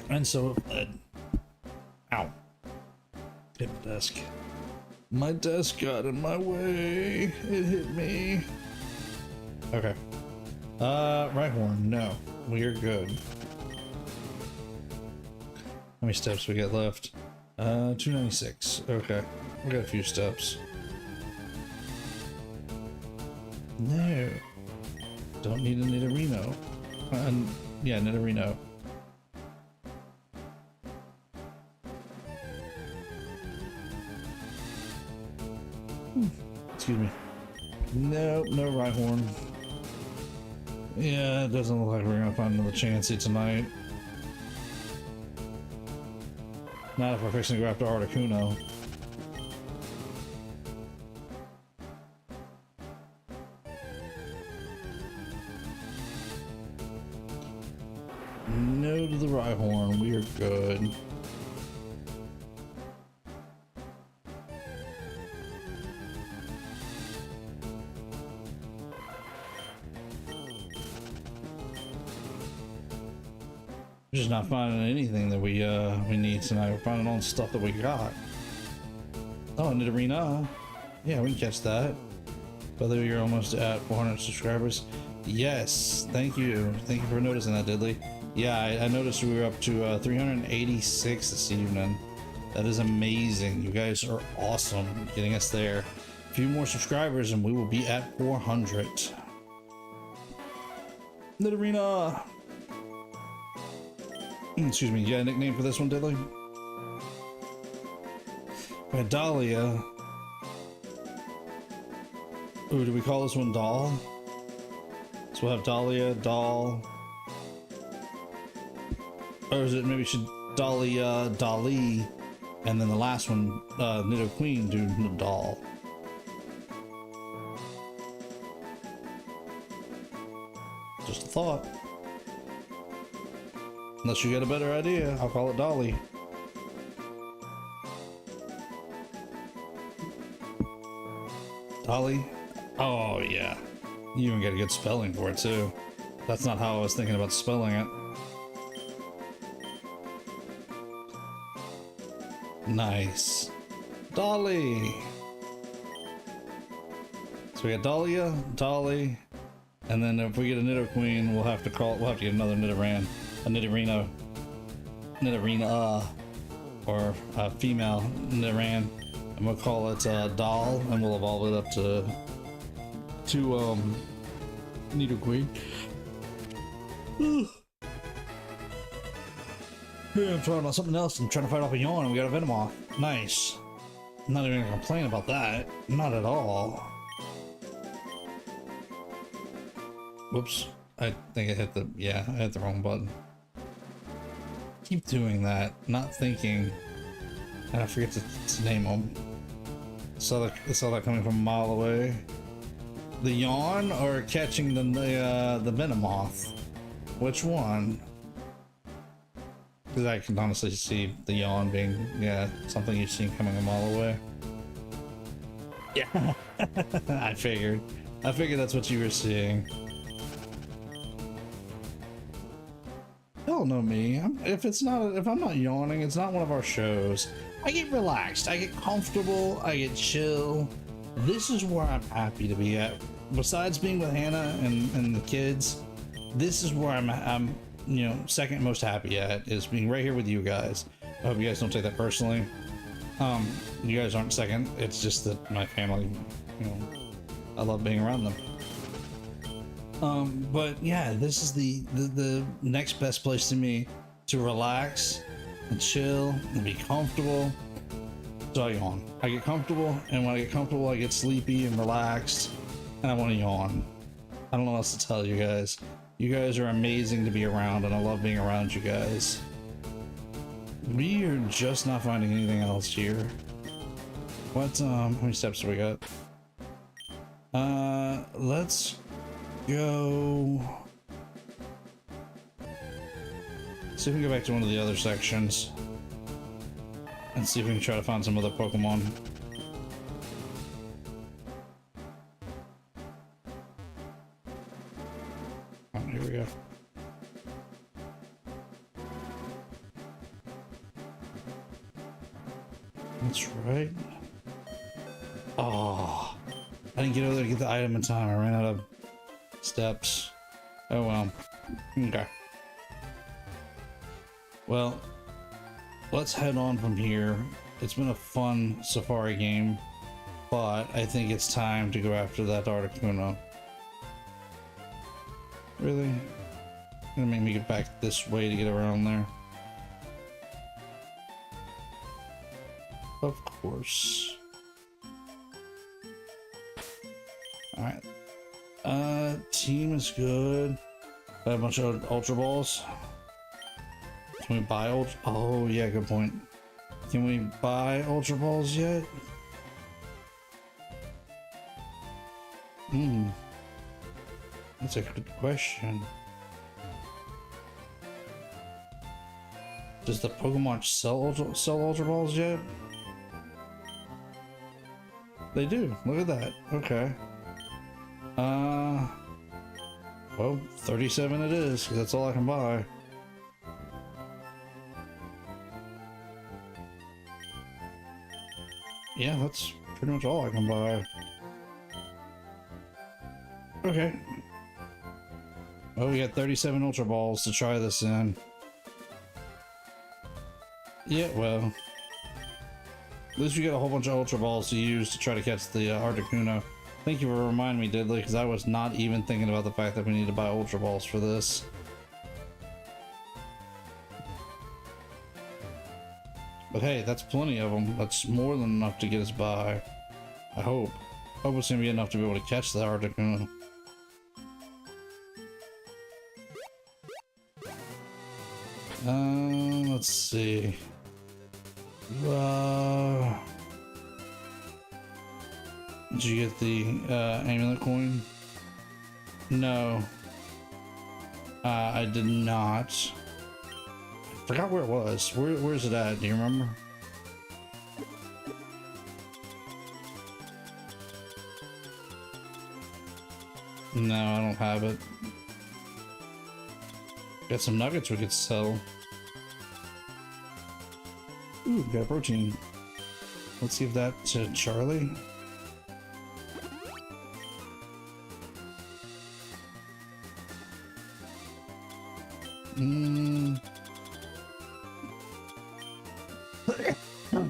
And so it fled. Ow. Hit the desk. My desk got in my way. It hit me. Okay. Rhyhorn, no. We're good. How many steps we got left? 296. Okay. We got a few steps. No. Don't need a Nidorino. Yeah, Nidorino. Excuse me. Nope, no Rhyhorn. Yeah, it doesn't look like we're gonna find another Chansey tonight. Not if we're fixing to go after Articuno. No to the Rhyhorn, we are good. We're just not finding anything that we need tonight. We're finding all the stuff that we got. Oh, Nidorina. Yeah, we can catch that. Whether you're almost at 400 subscribers. Yes, thank you. Thank you for noticing that, Diddley. Yeah, I noticed we were up to 386 this evening. That is amazing. You guys are awesome getting us there. A few more subscribers and we will be at 400. Nidorina. Excuse me, you got a nickname for this one, Diddley? We had Dahlia. Ooh, do we call this one Doll? So we'll have Dahlia, Doll. Or is it maybe should Dahlia, Dolly, and then the last one, Nidoqueen, do Doll. Just a thought. Unless you get a better idea, I'll call it Dolly. Dolly? Oh yeah. You even get a good spelling for it too. That's not how I was thinking about spelling it. Nice. Dolly! So we got Dahlia, Dolly, and then if we get a Nidoqueen, we'll have to get another Nidoran. A Nidorino. Nidorina, or a female Nidoran. And we'll call it Doll, and we'll evolve it up to Nidoqueen. Yeah, I'm trying about something else. I'm trying to fight off a yawn, and we got a Venomoth. Nice. I'm not even gonna complain about that. Not at all. Whoops. I think I hit the, yeah, I hit the wrong button. Keep doing that, not thinking. And I forget to name them. Saw that coming from a mile away. The yawn or catching the Venomoth? Which one? Because I can honestly see the yawn being, yeah, something you've seen coming a mile away. Yeah, I figured that's what you were seeing. Y'all know me. If I'm not yawning, it's not one of our shows. I get relaxed. I get comfortable. I get chill. This is where I'm happy to be at. Besides being with Hannah and the kids, this is where I'm you know, second most happy at, is being right here with you guys. I hope you guys don't take that personally. You guys aren't second. It's just that my family, you know, I love being around them. But yeah, this is the next best place to me to relax and chill and be comfortable. So I yawn. I get comfortable, and when I get comfortable, I get sleepy and relaxed, and I want to yawn. I don't know what else to tell you guys. You guys are amazing to be around, and I love being around you guys. We are just not finding anything else here. What, how many steps do we got? Let's go. See if we can go back to one of the other sections and see if we can try to find some other Pokemon. Oh, here we go. That's right. Oh, I didn't get over there to get the item in time. I ran out of steps. Oh well. Okay. Well, let's head on from here. It's been a fun safari game, but I think it's time to go after that Articuno. Really? Gonna make me get back this way to get around there. Of course. Alright. Team is good. I have a bunch of Ultra Balls. Can we buy Oh, yeah, good point. Can we buy Ultra Balls yet? That's a good question. Does the Pokemon sell Ultra Balls yet? They do. Look at that. Okay. Well, 37 it is, because that's all I can buy. Yeah, that's pretty much all I can buy. Okay. Well, we got 37 Ultra Balls to try this in. Yeah, well. At least we got a whole bunch of Ultra Balls to use to try to catch the Articuno. Thank you for reminding me, Diddley, because I was not even thinking about the fact that we need to buy Ultra Balls for this. But hey, that's plenty of them. That's more than enough to get us by. I hope. Hope it's gonna be enough to be able to catch the Articuno. Let's see. Did you get the amulet coin? No. I did not. Forgot where it was. Where's it at? Do you remember? No, I don't have it. Got some nuggets we could sell. Ooh, got protein. Let's give that to Charlie.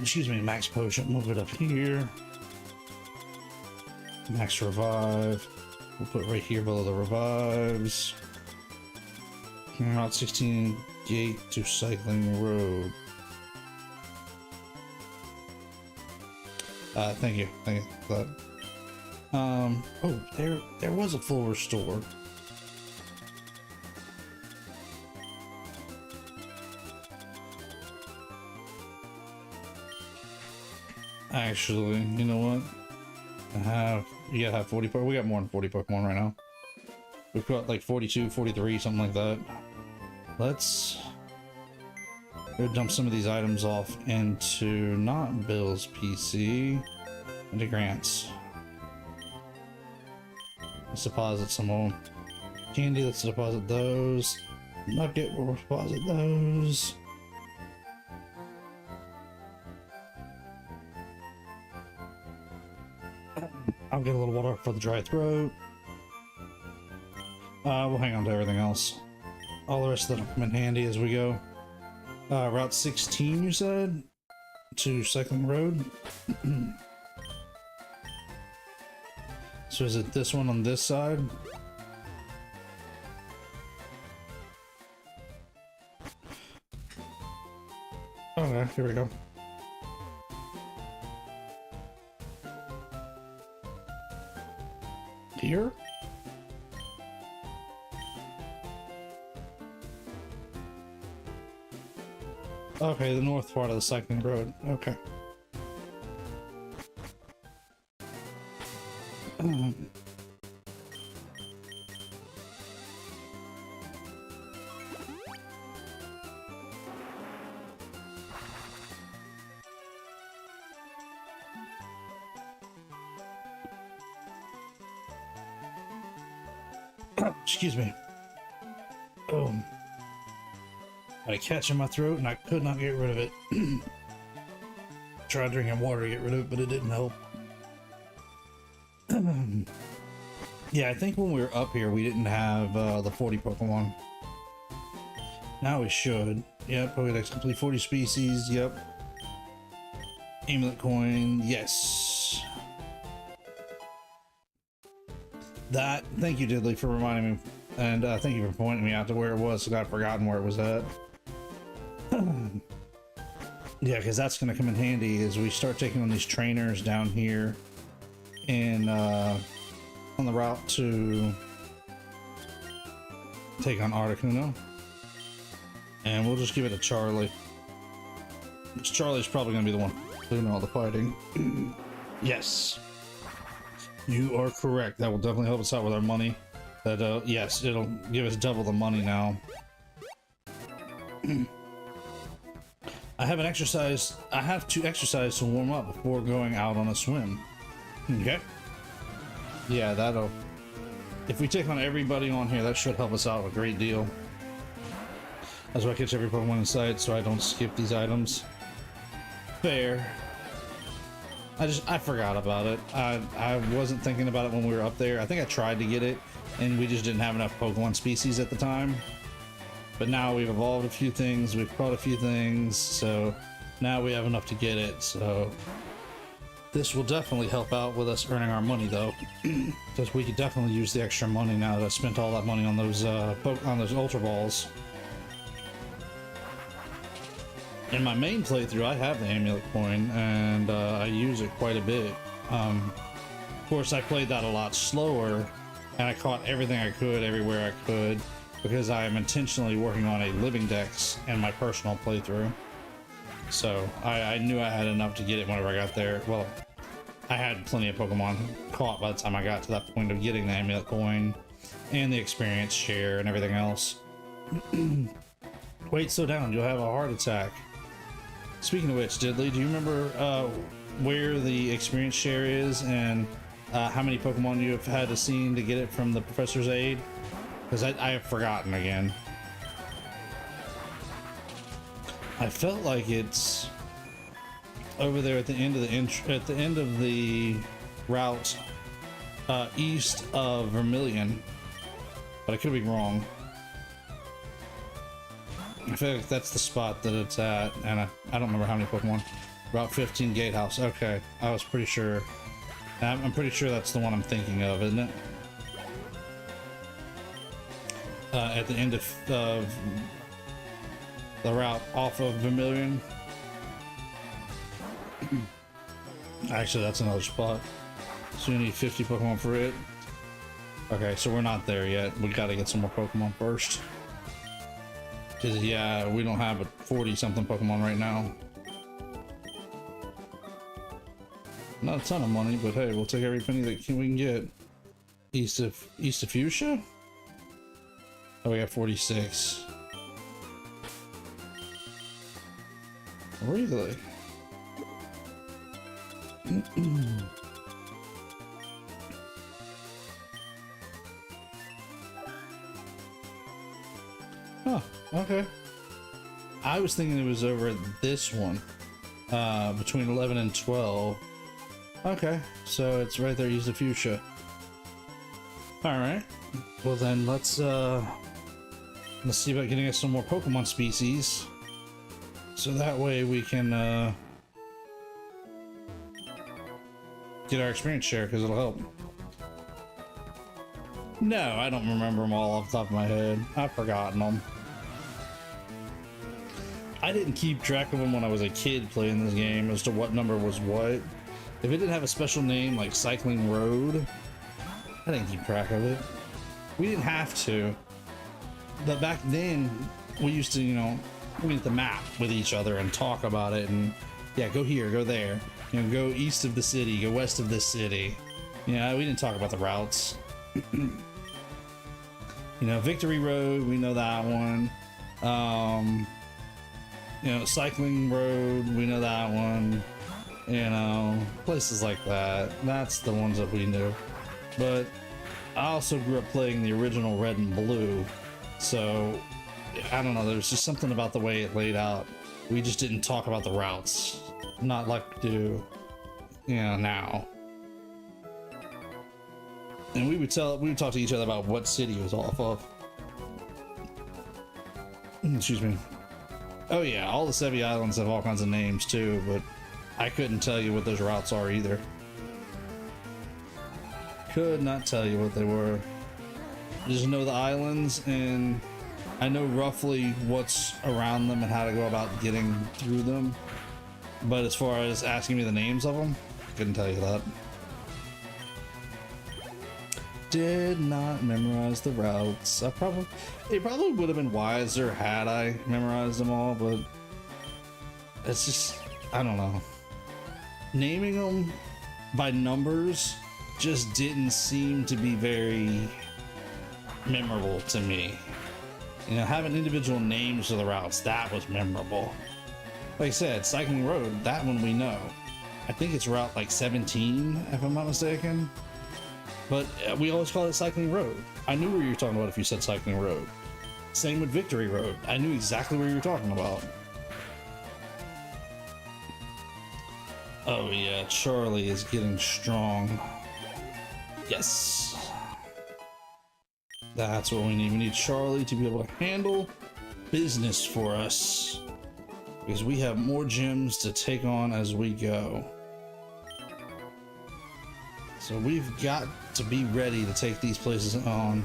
Excuse me, max potion. Move it up here. Max revive. We'll put it right here below the revives. Route 16 gate to cycling road. Thank you for that. Oh, there was a full restore. Actually, you know what? You gotta have 40 Pokemon. We got more than 40 Pokemon right now. We've got like 42, 43, something like that. Let's go dump some of these items off into not Bill's PC, into Grant's. Let's deposit some more candy. Let's deposit those. Nugget, we'll deposit those. I'll get a little water for the dry throat. We'll hang on to everything else. All the rest of them come in handy as we go. Route 16, you said? To Cycling Road? So is it this one on this side? Okay, here we go. Here? Okay, the north part of the cycling road. Okay. Excuse me. Boom. Had a catch in my throat and I could not get rid of it. Tried drinking water to get rid of it, but it didn't help. Yeah, I think when we were up here, we didn't have the 40 Pokemon. Now we should. Yep, Pokédex complete 40 species. Yep. Amulet coin. Yes. That. Thank you, Diddley, for reminding me. And thank you for pointing me out to where it was, because I'd forgotten where it was at. Yeah, because that's going to come in handy as we start taking on these trainers down here and on the route to take on Articuno. And we'll just give it to Charlie. Charlie's probably going to be the one doing all the fighting. Yes. You are correct. That will definitely help us out with our money. That, yes, it'll give us double the money now. I haven't exercised. I have to exercise to warm up before going out on a swim. Okay. Yeah, that'll... If we take on everybody on here, that should help us out a great deal. That's why I catch every Pokemon in sight, so I don't skip these items. Fair. I forgot about it. I wasn't thinking about it when we were up there. I think I tried to get it, and we just didn't have enough Pokemon species at the time. But now we've evolved a few things, we've caught a few things, so now we have enough to get it. So this will definitely help out with us earning our money, though, because we could definitely use the extra money now that I spent all that money on those Ultra Balls. In my main playthrough, I have the Amulet coin, and I use it quite a bit. Of course, I played that a lot slower, and I caught everything I could everywhere I could, because I am intentionally working on a living dex in my personal playthrough. So I knew I had enough to get it whenever I got there. Well, I had plenty of Pokemon caught by the time I got to that point of getting the Amulet coin and the experience share and everything else. Wait, slow down, you'll have a heart attack. Speaking of which, Diddley, do you remember where the experience share is and how many Pokemon you have had to see to get it from the Professor's Aid? Because I have forgotten again. I felt like it's over there at the end of the route east of Vermilion, but I could be wrong. I feel like that's the spot that it's at, and I don't remember how many Pokemon. Route 15 Gatehouse. Okay, I was pretty sure. I'm pretty sure that's the one I'm thinking of, isn't it? At the end of the route off of Vermilion. Actually, that's another spot. So you need 50 Pokemon for it. Okay, so we're not there yet. We gotta get some more Pokemon first. Because, yeah, we don't have a 40-something Pokemon right now. Not a ton of money, but hey, we'll take every penny that we can get. East of Fuchsia? Oh, we got 46. Really? Huh, okay. I was thinking it was over at this one, between 11 and 12. Okay, so it's right there, use the fuchsia. Alright, well then let's see about getting us some more Pokemon species. So that way we can get our experience share, because it'll help. No, I don't remember them all off the top of my head. I've forgotten them. I didn't keep track of them when I was a kid playing this game as to what number was what. If it didn't have a special name like Cycling Road, I didn't keep track of it. We didn't have to. But back then, we used to, you know, look at the map with each other and talk about it and, yeah, go here, go there. You know, go east of the city, go west of this city. Yeah, we didn't talk about the routes. You know, Victory Road, we know that one. You know, Cycling Road, we know that one. You know, places like that. That's the ones that we knew. But I also grew up playing the original Red and Blue. So, I don't know, there's just something about the way it laid out. We just didn't talk about the routes. Not like we do, you know, now. And we would talk to each other about what city it was off of. Excuse me. Oh yeah, all the Sevii Islands have all kinds of names too, but I couldn't tell you what those routes are either. Could not tell you what they were. I just know the islands, and I know roughly what's around them and how to go about getting through them. But as far as asking me the names of them, couldn't tell you that. Did not memorize the routes. It probably would have been wiser had I memorized them all, but it's just, I don't know. Naming them by numbers just didn't seem to be very memorable to me. You know, having individual names for the routes, that was memorable. Like I said, Cycling Road, that one we know. I think it's route like 17, if I'm not mistaken. But we always call it Cycling Road. I knew what you were talking about if you said Cycling Road. Same with Victory Road. I knew exactly what you were talking about. Oh yeah, Charlie is getting strong. Yes. That's what we need. We need Charlie to be able to handle business for us, because we have more gyms to take on as we go. So we've got to be ready to take these places on.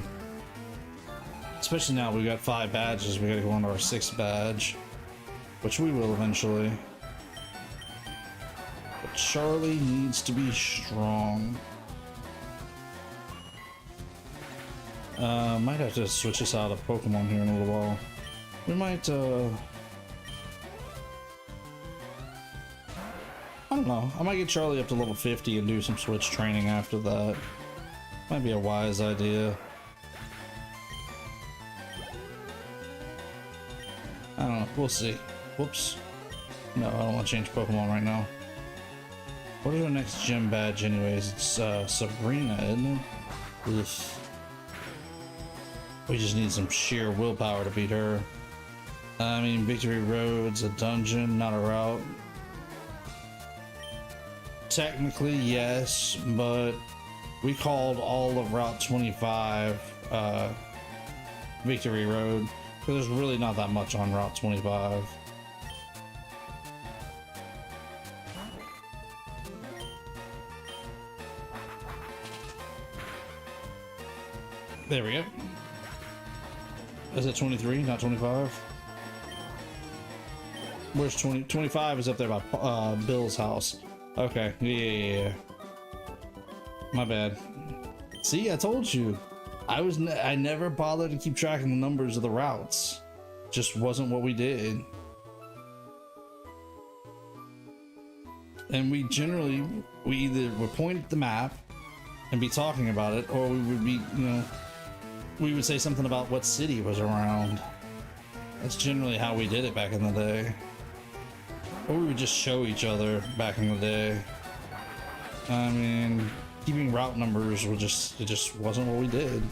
Especially now we've got 5 badges, we gotta go on to our 6th badge, which we will eventually. But Charlie needs to be strong. Might have to switch us out of Pokemon here in a little while. We might, I don't know. I might get Charlie up to level 50 and do some switch training after that. Might be a wise idea. I don't know. We'll see. Whoops. No, I don't want to change Pokemon right now. What is our next gym badge anyways? It's Sabrina, isn't it? Ugh. We just need some sheer willpower to beat her. I mean, Victory Road's a dungeon, not a route. Technically, yes, but we called all of Route 25 Victory Road, because there's really not that much on Route 25. There we go. Is it 23, not 25? Where's 20? 25 is up there by Bill's house. Okay, yeah. My bad. See, I told you. I never bothered to keep track of the numbers of the routes. Just wasn't what we did. And we either would point at the map and be talking about it, or we would be, you know, we would say something about what city was around. That's generally how we did it back in the day. Or we would just show each other back in the day. I mean, keeping route numbers it just wasn't what we did.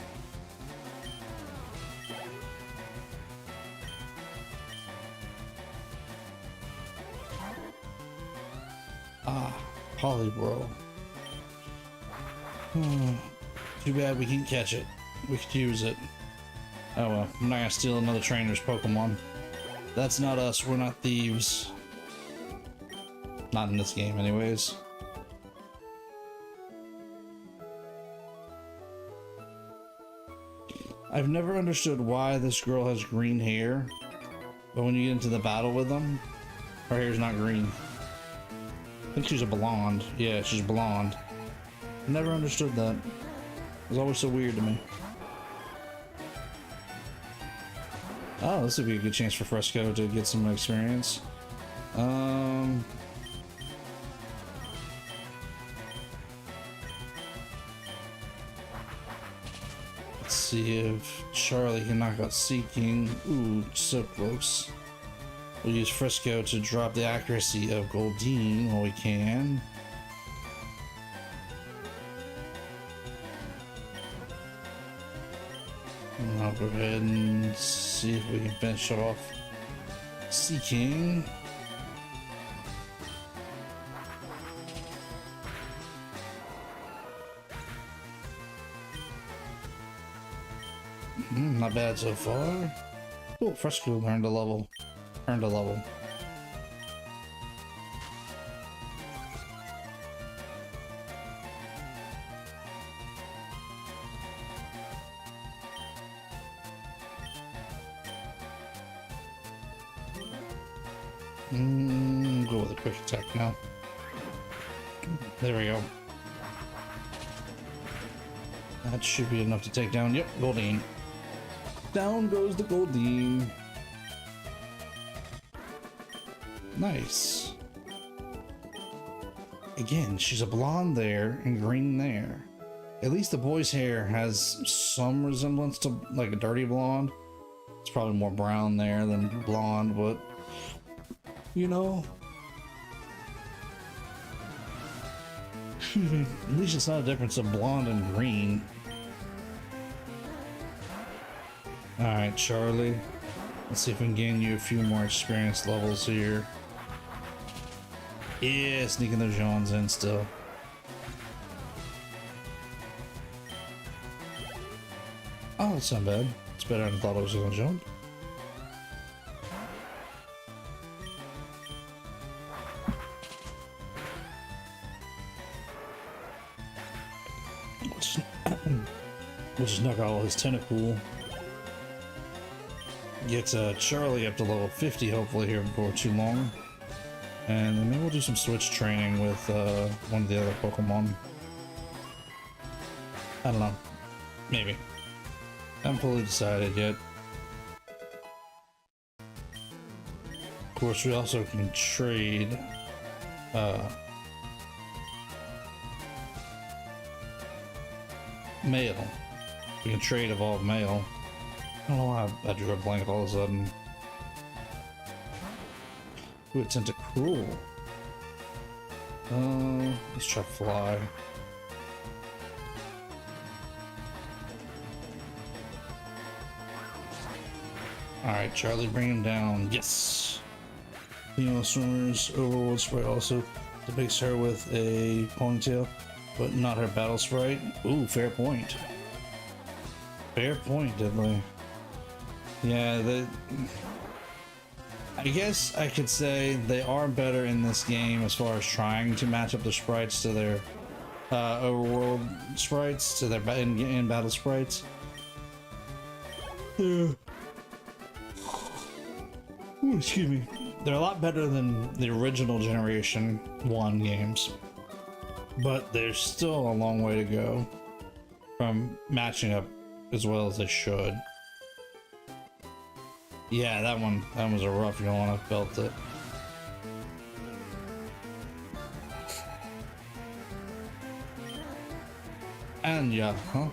Ah, Polybro. Too bad we can't catch it. We could use it. Oh well, I'm not gonna steal another trainer's Pokemon. That's not us, we're not thieves. Not in this game anyways. I've never understood why this girl has green hair, but when you get into the battle with them, her hair's not green. I think she's a blonde. Yeah, she's blonde. Never understood that. It was always so weird to me. Oh, this would be a good chance for Fresco to get some experience. Let's see if Charlie can knock out Seeking. Ooh, so close. We'll use Fresco to drop the accuracy of Goldeen while we can. And I'll go ahead and see if we can finish off Seeking. Not bad so far. Oh, Fresco learned a level. Earned a level. Go with a quick attack now. There we go. That should be enough to take down. Yep, Goldeen. Down goes the Goldeen. Nice. Again, she's a blonde there and green there. At least the boy's hair has some resemblance to like a dirty blonde. It's probably more brown there than blonde, but you know. At least it's not a difference of blonde and green. Alright, Charlie. Let's see if we can gain you a few more experience levels here. Yeah, sneaking those Johns in still. Oh, that's not bad. It's better than I thought I was gonna jump. We'll just knock out all his Tentacool. Get Charlie up to level 50 hopefully here before too long. And then maybe we'll do some switch training with one of the other Pokemon. I don't know. Maybe. I haven't fully decided yet. Of course, we also can trade Mail. We can trade Evolved Mail. I don't know why I drew a blank all of a sudden. Ooh, it's into Cruel. Let's try Fly. Alright, Charlie, bring him down. Yes! Female Swimmer's Overworld Sprite also depicts her with a ponytail, but not her battle sprite. Ooh, fair point. Fair point, Diddley. Yeah, I guess I could say they are better in this game as far as trying to match up the sprites to their overworld sprites, to their in battle sprites. Ooh, excuse me. They're a lot better than the original Generation 1 games, but there's still a long way to go from matching up as well as they should. Yeah, that one was a rough one. I felt it. Anya, huh?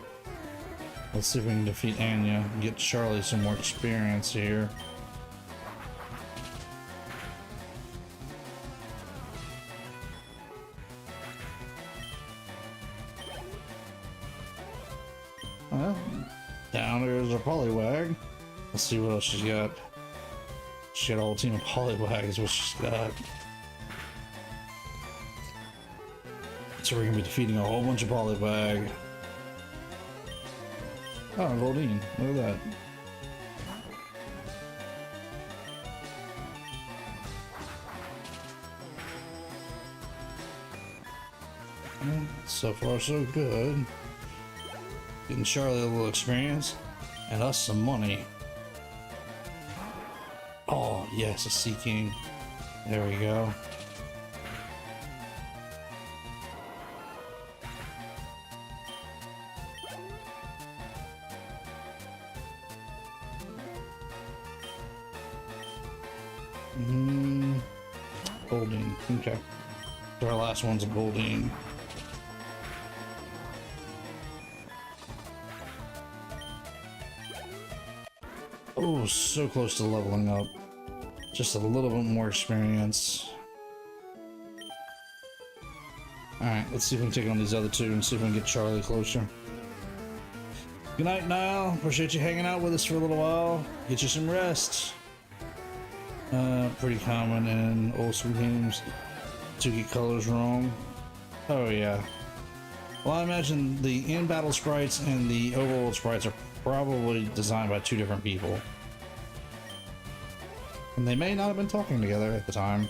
Let's see if we can defeat Anya and get Charlie some more experience here. Well, down there's a Poliwag. Let's see what else she's got. She got a whole team of Poliwags, what she's got. So we're gonna be defeating a whole bunch of Polybag. Oh, Goldeen, look at that. So far, so good. Getting Charlie a little experience and us some money. Oh, yes, a Sea King. There we go. Goldeen. Okay. So our last one's a Goldeen. Oh, so close to leveling up. Just a little bit more experience. Alright, let's see if we can take on these other two and see if we can get Charlie closer. Good night, Niall. Appreciate you hanging out with us for a little while. Get you some rest. Pretty common in old school games to get colors wrong. Oh yeah. Well, I imagine the in-battle sprites and the overworld sprites are probably designed by two different people. And they may not have been talking together at the time.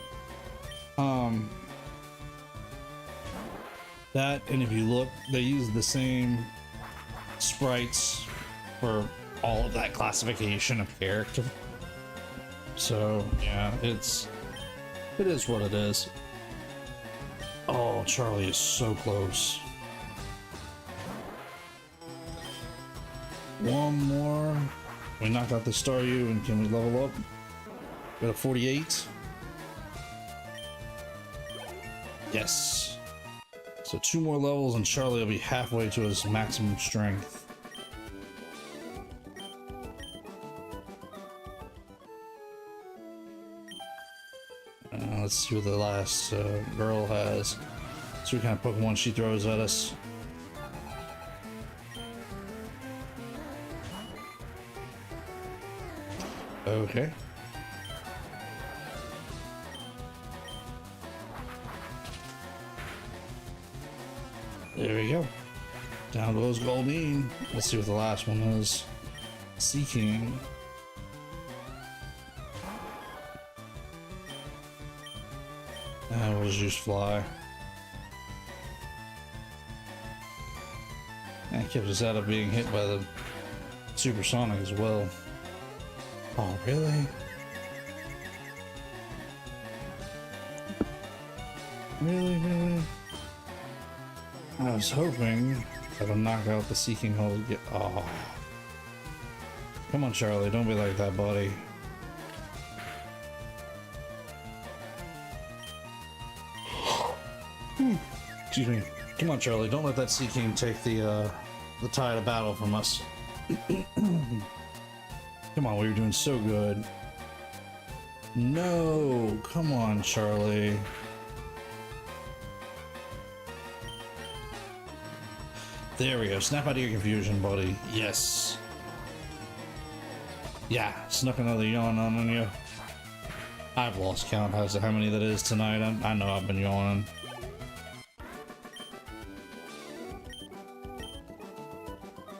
That, and if you look, they use the same sprites for all of that classification of character. So yeah, it is what it is. Oh, Charlie is so close. One more. We knock out the Staryu, and can we level up? Got a 48. Yes. So 2 more levels and Charlie will be halfway to his maximum strength. Let's see what the last girl has. See what kind of Pokemon she throws at us. Okay. There we go. Down goes Goldeen. Let's see what the last one is. Sea King. We'll just use Fly. That kept us out of being hit by the Supersonic as well. Oh, really? Really? I was hoping that would knock out the Sea King hole to get. Oh. Come on, Charlie, don't be like that, buddy. Excuse me. Come on, Charlie, don't let that Sea King take the tide of battle from us. Come on, we were doing so good. No, come on, Charlie. There we go. Snap out of your confusion, buddy. Yes. Yeah, snuck another yawn on you. I've lost count as to how many that is tonight. I know I've been yawning.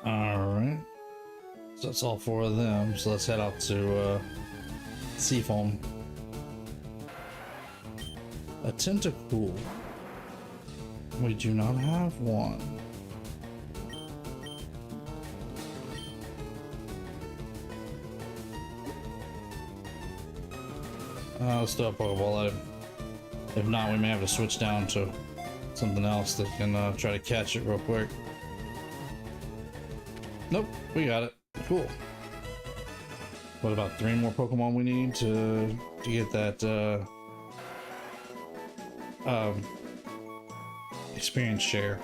Alright. So that's all 4 of them. So let's head out to Seafoam. A Tentacool. We do not have one. Let's do a Pokeball. If not, we may have to switch down to something else that can try to catch it real quick. Nope, we got it. Cool. What about 3 more Pokemon we need to get that experience share?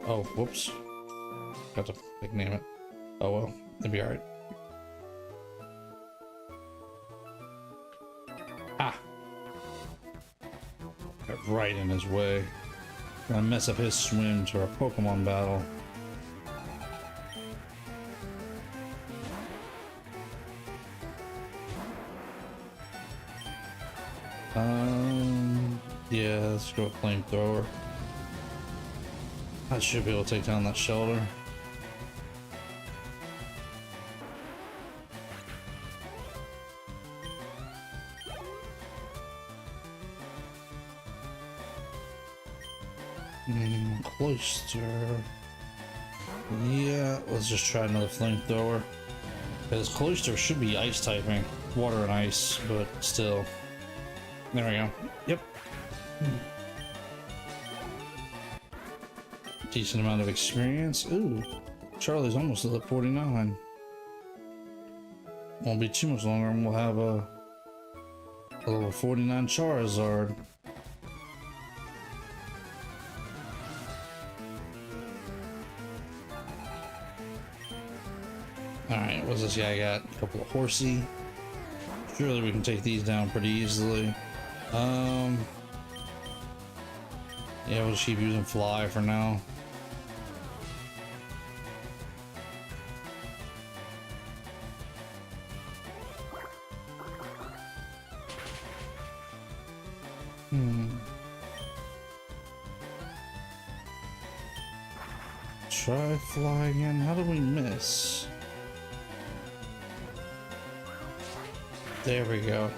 Oh, whoops. Got to nickname it. Oh well, it'll be alright. Ah! Got right in his way. Gonna mess up his swim to our Pokemon battle. Yeah, let's go with Flamethrower. I should be able to take down that shelter. Cloister. Yeah, let's just try another flamethrower. Because Cloister should be ice typing. Water and ice, but still. There we go. Yep. Decent amount of experience. Ooh, Charlie's almost at 49. Won't be too much longer and we'll have a level 49 Charizard. Alright, what's this guy got? A couple of horsey. Surely we can take these down pretty easily. Yeah, we'll just keep using fly for now. Try fly again. How do we miss? There we go.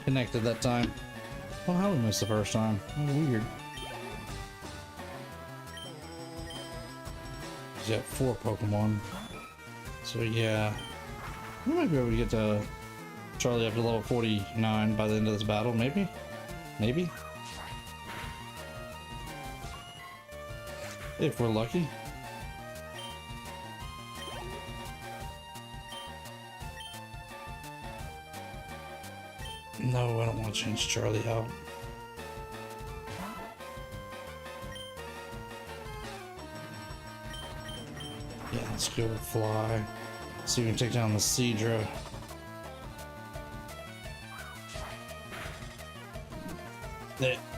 Connected that time. Well, how we missed the first time? Oh, weird. He's got 4 Pokemon. So yeah. We might be able to get to Charlie up to level 49 by the end of this battle, maybe? Maybe? If we're lucky. No, I don't want to change Charlie out. Yeah, let's go with fly. See if we can take down the Seadra.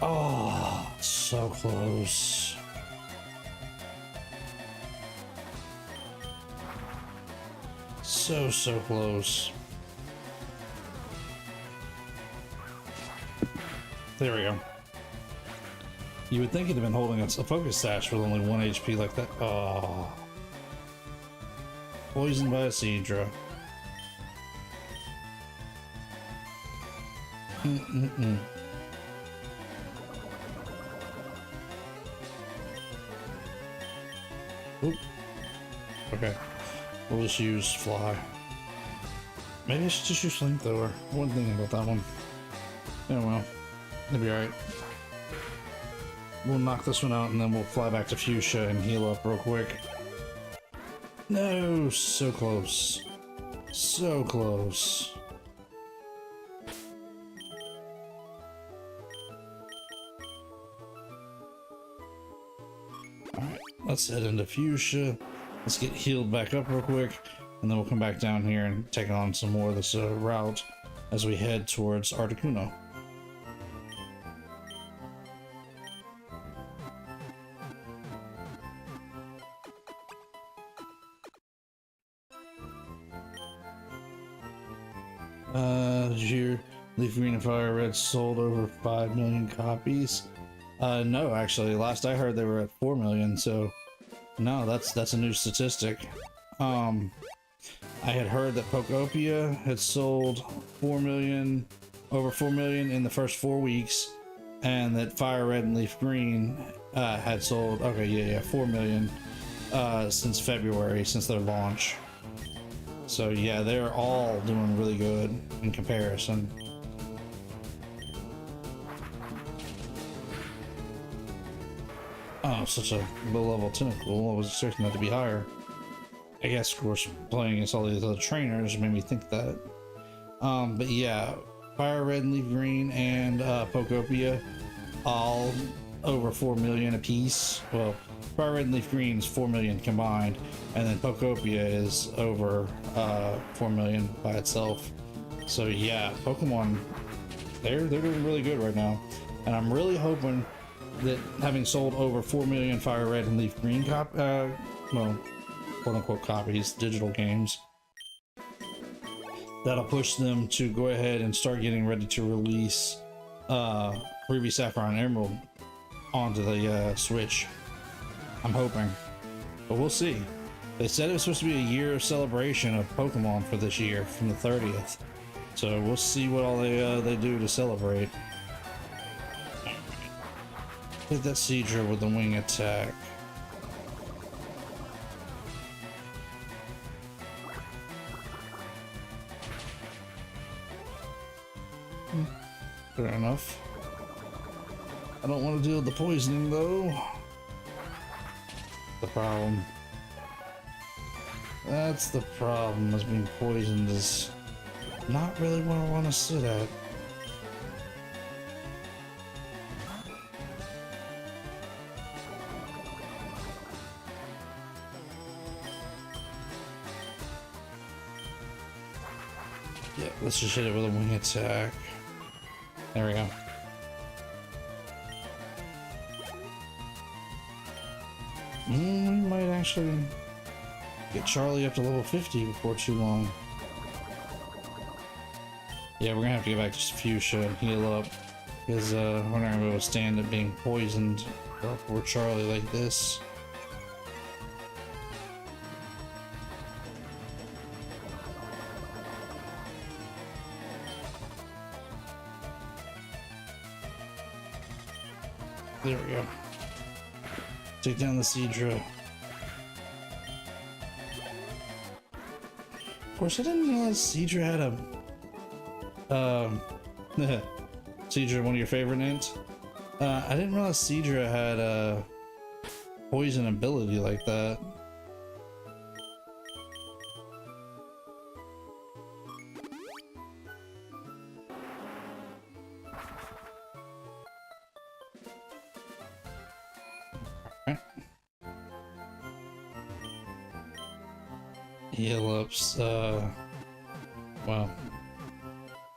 Oh, so close. So close. There we go. You would think it'd have been holding a focus sash with only 1 HP like that. Oh. Poisoned by a Seadra. Oop. Okay. We'll just use fly. Maybe I should just use flamethrower. I wasn't thinking about that one. Oh well. It'll be alright. We'll knock this one out and then we'll fly back to Fuchsia and heal up real quick. No, so close. So close. Alright, let's head into Fuchsia. Let's get healed back up real quick, and then we'll come back down here and take on some more of this route as we head towards Articuno. Did you hear Leaf Green and Fire Red sold over 5 million copies? No, actually. Last I heard they were at 4 million, so no, that's a new statistic. I had heard that Pokopia had sold 4 million, over 4 million in the first 4 weeks, and that Fire Red and Leaf Green had sold, 4 million since February, since their launch. So yeah, they're all doing really good in comparison. Oh, such a low-level tentacle. I was expecting that to be higher. I guess, of course, playing against all these other trainers made me think that. But yeah, Fire Red and Leaf Green and Pokopia, all over 4 million apiece. Well, Fire Red and Leaf Green is 4 million combined, and then Pokopia is over 4 million by itself. So yeah, Pokemon, they're doing really good right now, and I'm really hoping that having sold over 4 million Fire Red and Leaf Green well, quote-unquote copies, digital games, that'll push them to go ahead and start getting ready to release Ruby, Sapphire, and Emerald onto the Switch. I'm hoping, but we'll see. They said it was supposed to be a year of celebration of Pokemon for this year from the 30th. So we'll see what all they do to celebrate. Hit that Seadra with the wing attack. Fair enough. I don't want to deal with the poisoning though. The problem. That's the problem, is being poisoned is not really where I want to sit at. Yeah, let's just hit it with a wing attack. There we go. We might actually get Charlie up to level 50 before too long. Yeah, we're gonna have to get back to Fuchsia and heal up, because we're not gonna be able to stand it being poisoned for Charlie like this. There we go. Take down the Seadra. Of course, I didn't realize Seadra had a Seadra, one of your favorite names. I didn't realize Seadra had a poison ability like that. Heal ups, well,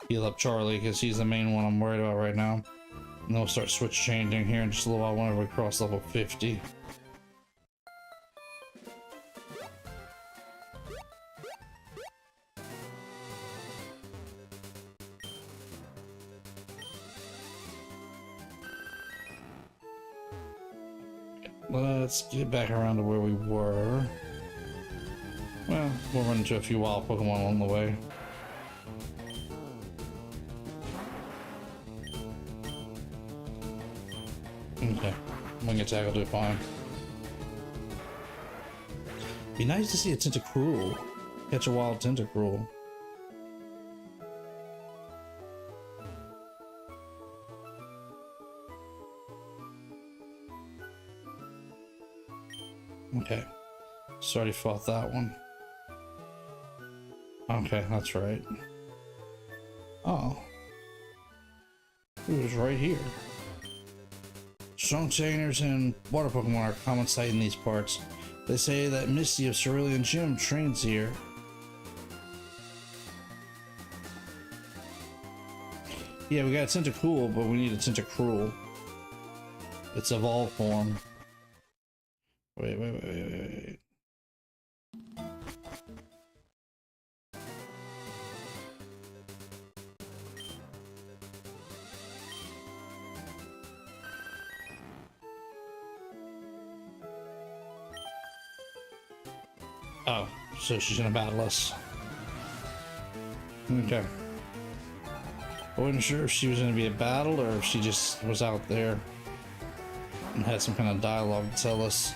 heal up Charlie, because he's the main one I'm worried about right now. And then we'll start switch changing here in just a little while whenever we cross level 50. Let's get back around to where we were. Well, we'll run into a few wild Pokemon along the way. Okay, wing attack will do fine. Be nice to see a Tentacruel. Catch a wild Tentacruel. Okay, so already fought that one. Okay, that's right. Oh. It was right here. Strong trainers and water Pokemon are a common sight in these parts. They say that Misty of Cerulean Gym trains here. Yeah, we got a Tentacruel, but we need a Tentacruel. Its evolved form. Wait. Oh, so she's gonna battle us. Okay. I wasn't sure if she was gonna be a battle or if she just was out there and had some kind of dialogue to tell us.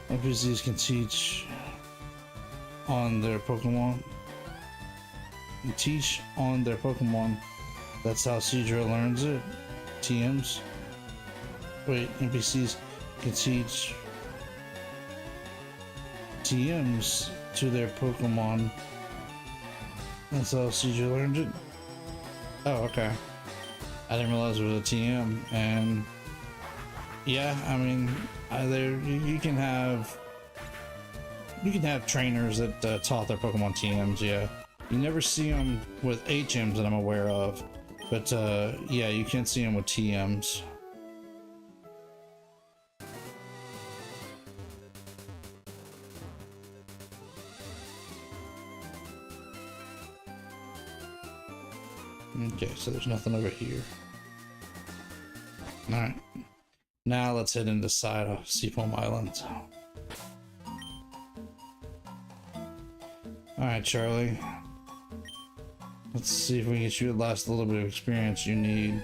NPCs can teach on their Pokemon. Teach on their Pokemon. That's how Seadra learns it. TMs. Wait, NPCs can teach TMs to their Pokemon. That's how Seadra learned it. Oh, okay. I didn't realize it was a TM, and yeah, I mean, you can have trainers that taught their Pokemon TMs. Yeah, you never see them with HMs that I'm aware of, but yeah, you can see them with TMs. Okay, so there's nothing over here. Alright. Now let's head into side of Sevii Islands. Alright, Charlie. Let's see if we can get you the last little bit of experience you need.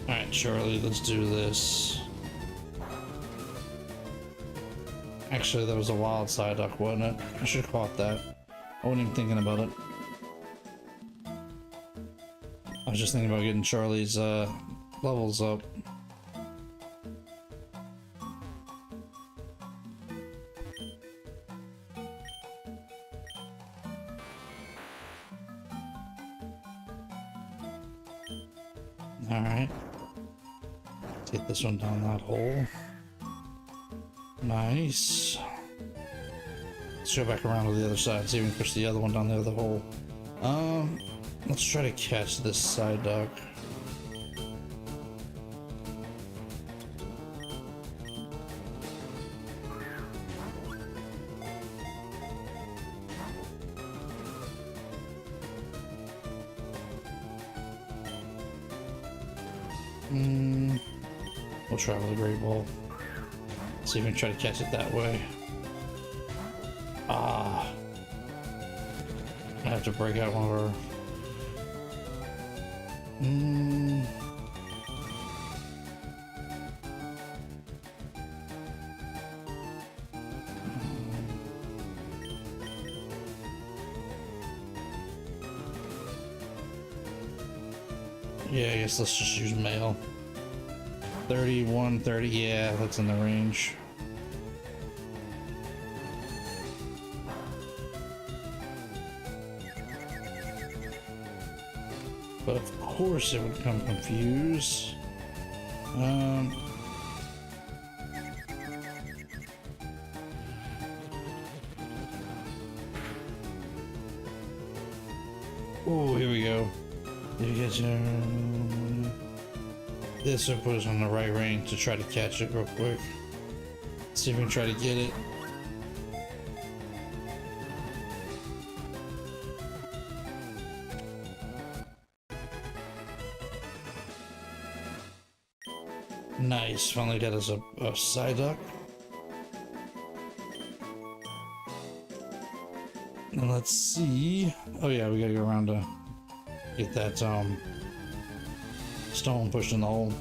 Alright, Charlie, let's do this. Actually, that was a wild side duck, wasn't it? I should have caught that. I wasn't even thinking about it. I was just thinking about getting Charlie's levels up. Alright. Take this one down that hole. Nice. Let's go back around to the other side, see if we can push the other one down the other hole. Let's try to catch this side duck. We'll try with a great ball. See if we can try to catch it that way. I have to break out one of our... Yeah, I guess let's just use mail. 31, 30, yeah, that's in the range. But of course it would come confused. Oh, here we go. Did you get your... This will put us on the right range to try to catch it real quick. See if we can try to get it. Nice, finally got us a side duck. And let's see. Oh yeah, we gotta go around to get that stone pushed in the hole.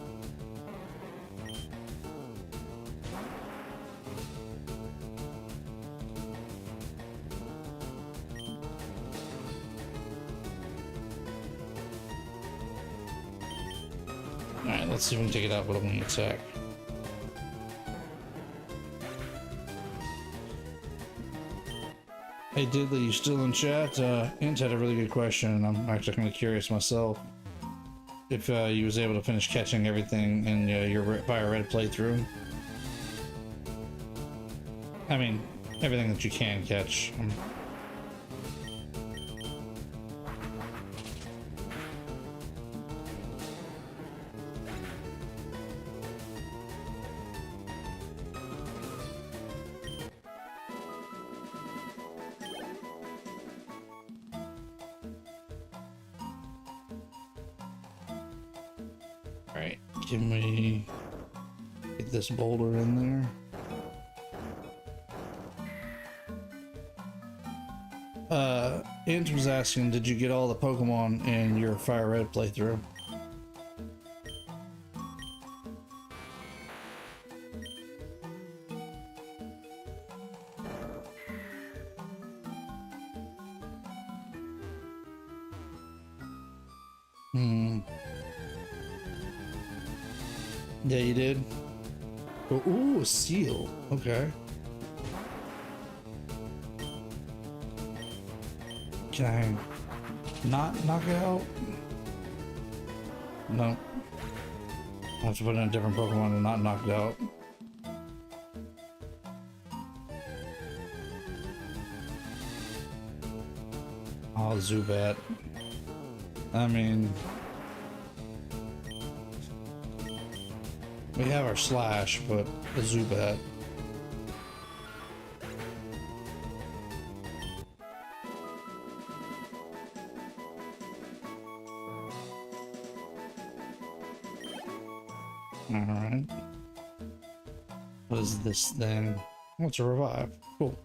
Alright, let's see if we can take it out with a wing attack. Hey Diddley, you still in chat? Int had a really good question, and I'm actually kind of curious myself. If you was able to finish catching everything in your Fire Red playthrough. I mean, everything that you can catch. Alright, can we get this boulder in there? Int was asking, did you get all the Pokemon in your Fire Red playthrough? Yeah, you did. Oh, ooh, a seal. Okay. Can I not knock it out? No. I have to put in a different Pokemon and not knock it out. Oh, Zubat. I mean... We have our Slash, but the Zubat. Alright. What is this thing? Oh, it's a revive. Cool.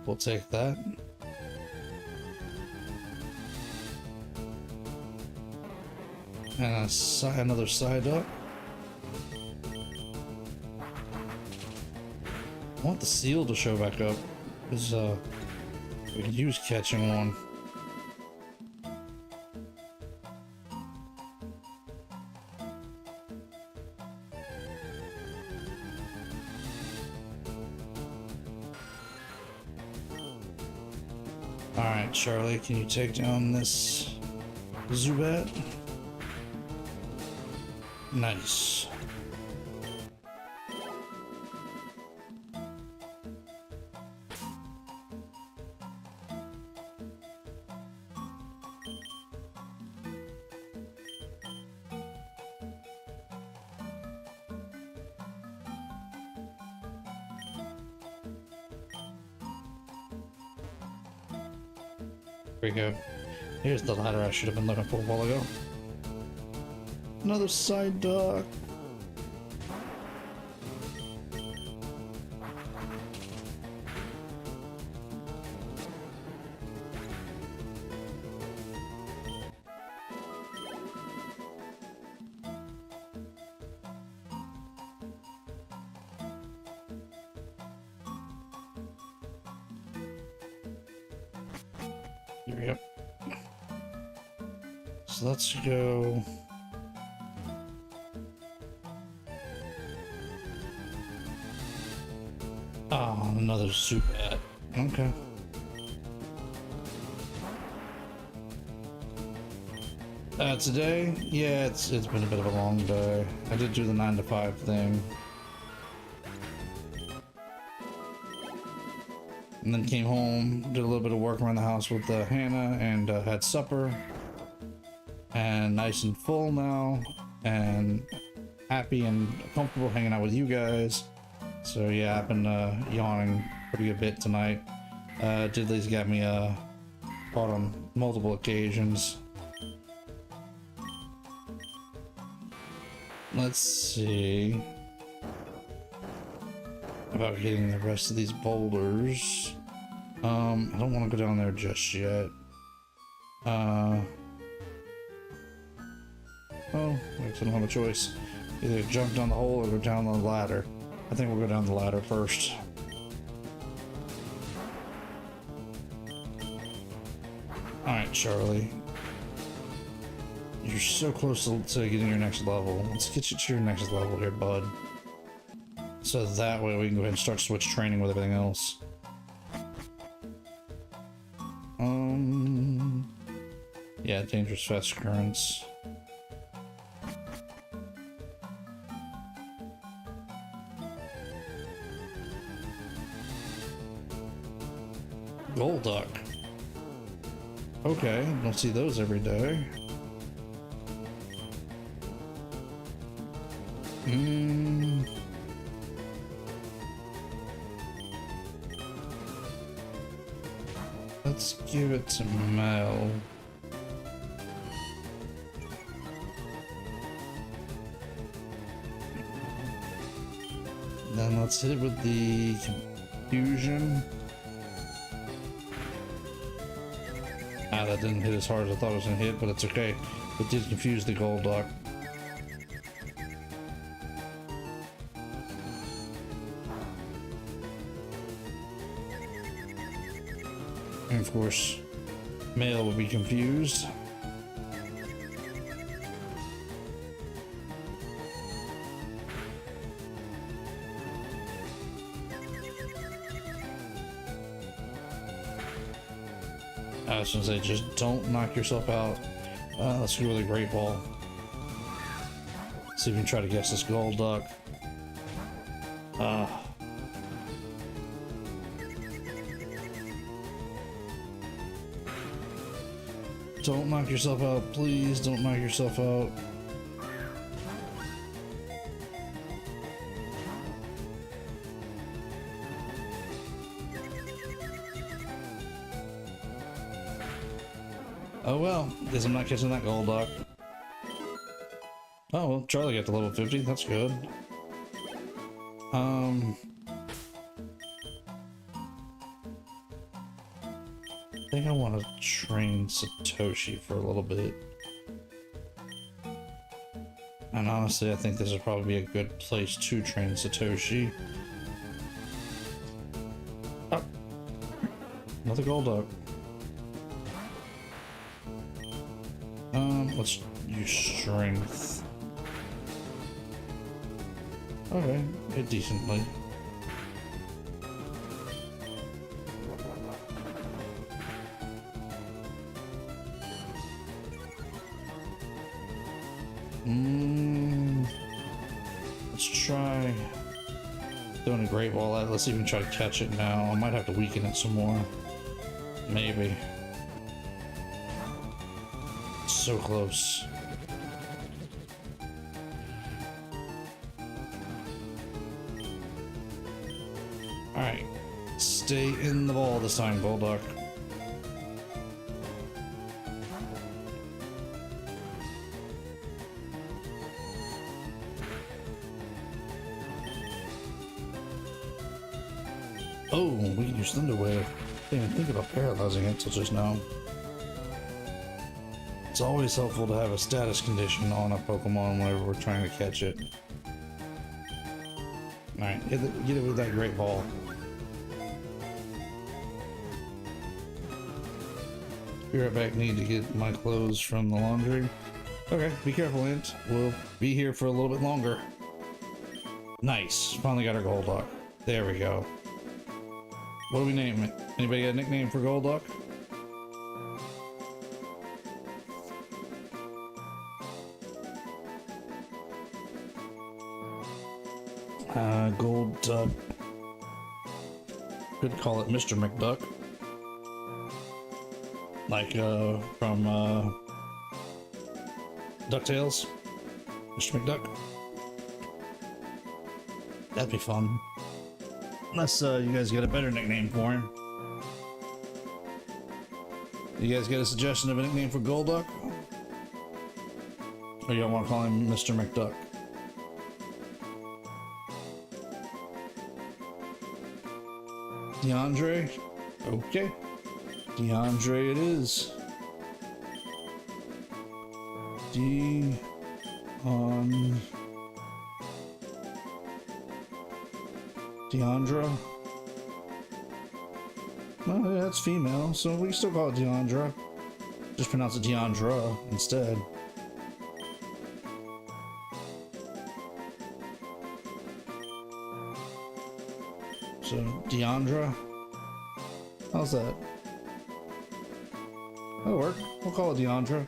We'll take that. And another side up. I want the seal to show back up, because we could use catching one. Alright, Charlie, can you take down this Zubat? Nice. Here we go. Here's the ladder I should have been looking for a while ago. Another side duck. Here we go. So let's go. Oh, another Zubat. Okay. Today, yeah, it's been a bit of a long day. I did do the 9 to 5 thing. And then came home, did a little bit of work around the house with Hannah, and had supper. And nice and full now, and happy and comfortable hanging out with you guys. So yeah, I've been yawning pretty good bit tonight. Diddley's got me caught on multiple occasions. Let's see about getting the rest of these boulders. I don't want to go down there just yet. Oh, I don't have a choice. Either jump down the hole or go down the ladder. I think we'll go down the ladder first. Alright, Charlie. You're so close to getting your next level. Let's get you to your next level here, bud. So that way we can go ahead and start switch training with everything else. Yeah, dangerous fast currents. Golduck. Okay, don't see those every day. Let's give it to Mel. Then let's hit it with the confusion. Ah, that didn't hit as hard as I thought it was gonna hit, but it's okay. It did confuse the Golduck. And of course, Male will be confused. I was gonna say, just don't knock yourself out. Let's go with a Great Ball. See if we can try to guess this Golduck. Don't knock yourself out, please. Don't knock yourself out. Oh well, guess I'm not catching that Golduck. Oh well, Charlie got to level 50, that's good. I think I want to train Satoshi for a little bit. And honestly, I think this would probably be a good place to train Satoshi. Oh, another Golduck. Let's use Strength. Okay, hit decently. Let's try doing a Great Ball. Let's even try to catch it now. I might have to weaken it some more. Maybe. So close. Alright. Stay in the ball this time, Golduck. Oh, we can use Thunder Wave. Didn't even think about paralyzing it till just now. It's always helpful to have a status condition on a Pokemon whenever we're trying to catch it. Alright, get it with that Great Ball. Be right back, need to get my clothes from the laundry. Okay, be careful, Int. We'll be here for a little bit longer. Nice, finally got our Golduck. There we go. What do we name it? Anybody got a nickname for Golduck? Golduck. Could call it Mr. McDuck. Like, from, DuckTales. Mr. McDuck. That'd be fun. Unless, you guys get a better nickname for him. You guys got a suggestion of a nickname for Golduck? Or y'all want to call him Mr. McDuck? DeAndre? Okay. DeAndre it is. Deandra? Well, yeah, that's female, so we can still call it Deandra. Just pronounce it Deandra instead. So, Deandra? How's that? That'll work. We'll call it Deandra.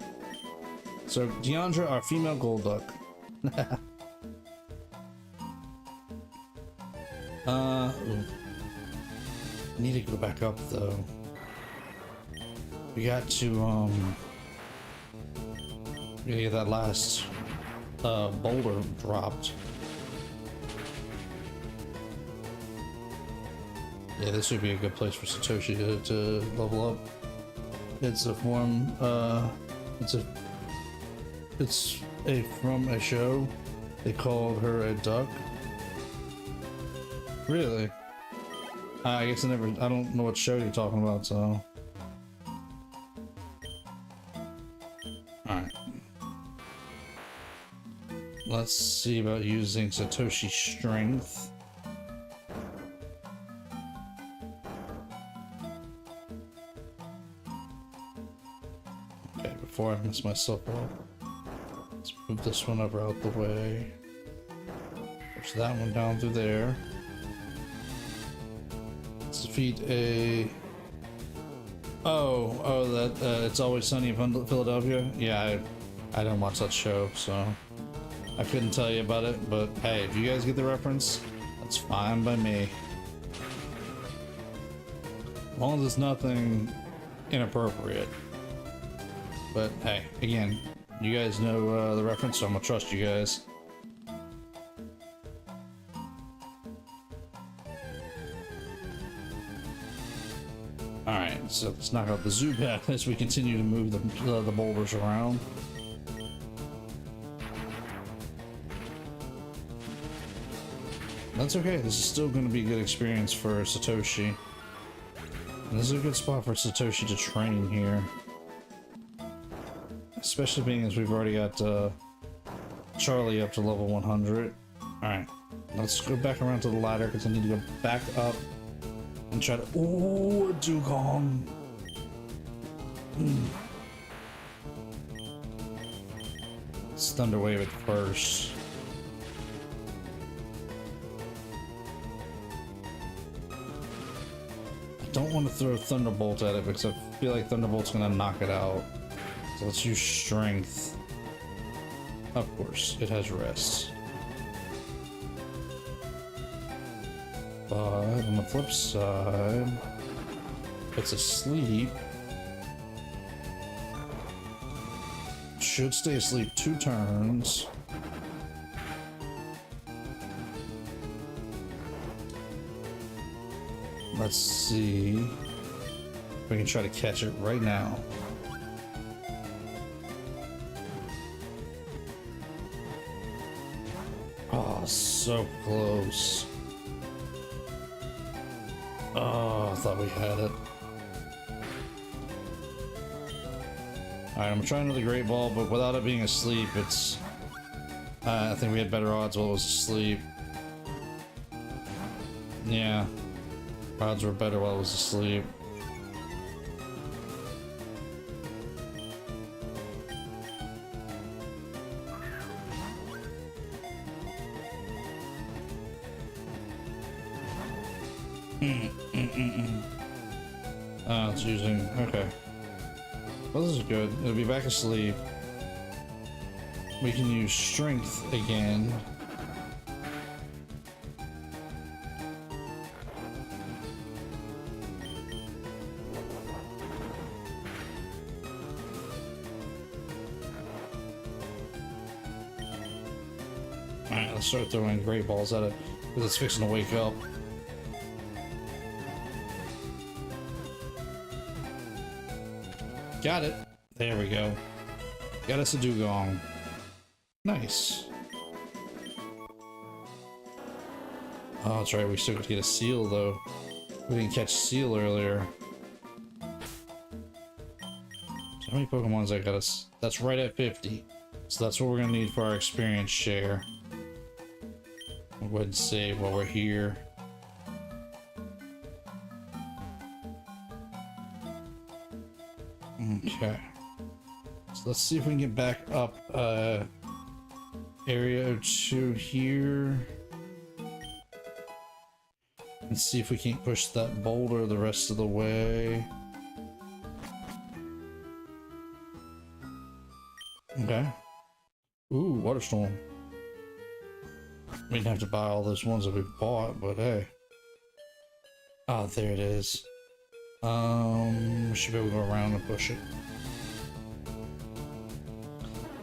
So, Deandra, our female Golduck. Need to go back up though. We got to we gotta get that last boulder dropped. Yeah, this would be a good place for Satoshi to level up. It's a form it's from a show. They called her a duck. Really? I guess I don't know what show you're talking about, so. Alright. Let's see about using Satoshi's strength. Okay, before I mess myself up, let's move this one over out the way. Push that one down through there. Defeat a that It's Always Sunny in Philadelphia. Yeah, I don't watch that show, so I couldn't tell you about it, but hey, if you guys get the reference, that's fine by me, as long as it's nothing inappropriate. But hey, again, you guys know the reference, so I'm gonna trust you guys. Alright, So let's knock out the Zubat as we continue to move the boulders around. That's okay. This is still going to be a good experience for Satoshi. And this is a good spot for Satoshi to train here. Especially being as we've already got Charlie up to level 100. Alright, let's go back around to the ladder because I need to go back up and try to... Oh, Dugong! Let's Thunder Wave it first. I don't want to throw Thunderbolt at it because I feel like Thunderbolt's going to knock it out. So let's use Strength. Of course, it has Rest. But on the flip side, it's asleep. Should stay asleep 2 turns. Let's see if we can try to catch it right now. Oh, so close. Oh, I thought we had it. Alright, I'm trying another Great Ball, but without it being asleep, it's... I think we had better odds while it was asleep. Yeah. Odds were better while it was asleep. Oh, it's using... Okay. Well, this is good. It'll be back asleep. We can use Strength again. Alright, let's start throwing Great Balls at it because it's fixing to wake up. Got it. There we go. Got us a Dugong. Nice. Oh, that's right. We still got to get a Seal, though. We didn't catch Seal earlier. So how many Pokemon's I got us? That's right at 50. So that's what we're going to need for our experience share. We'll go ahead and save while we're here. Okay, so let's see if we can get back up area 2 here and see if we can't push that boulder the rest of the way. Okay. Ooh, Water Storm. We didn't have to buy all those ones that we bought, but hey. Ah, there it is. We should be able to go around and push it.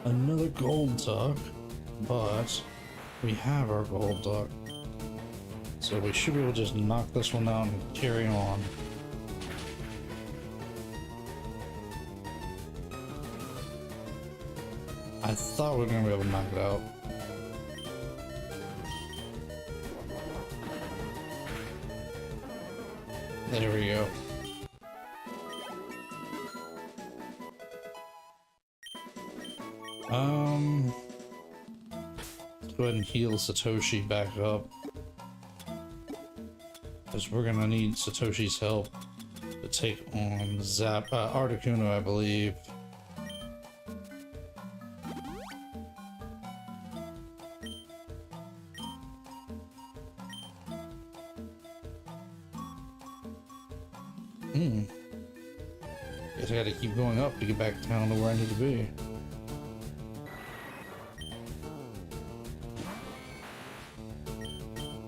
Another Gold Duck, but we have our Gold Duck. So we should be able to just knock this one down and carry on. I thought we were going to be able to knock it out. There we go. Let's go ahead and heal Satoshi back up. Because we're gonna need Satoshi's help to take on Articuno, I believe. Guess I gotta keep going up to get back down to where I need to be.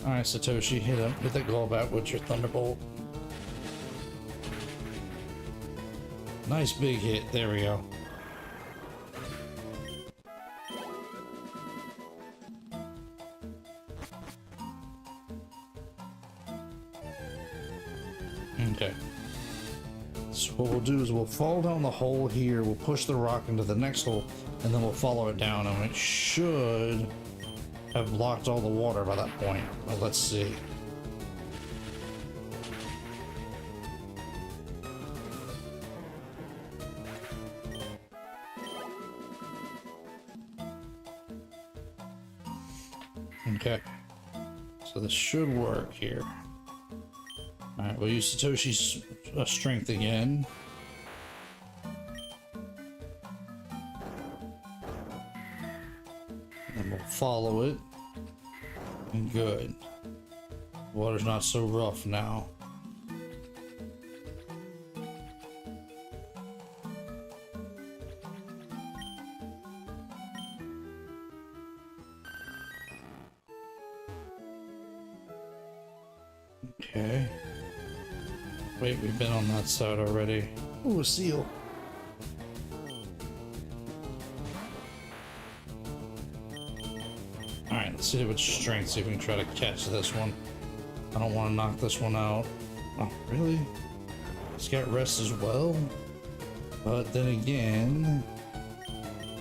Alright, Satoshi, hit that Golbat with your Thunderbolt. Nice big hit, there we go. Okay. So what we'll do is we'll fall down the hole here, we'll push the rock into the next hole, and then we'll follow it down, and it should have blocked all the water by that point. But let's see. Okay, so this should work here. Alright, we'll use Satoshi's strength again. And we'll follow it. And good. Water's not so rough now. Okay. Wait, we've been on that side already. Ooh, a seal. Alright, let's see with strength, see if we can try to catch this one. I don't want to knock this one out. Oh, really? It's got rest as well? But then again,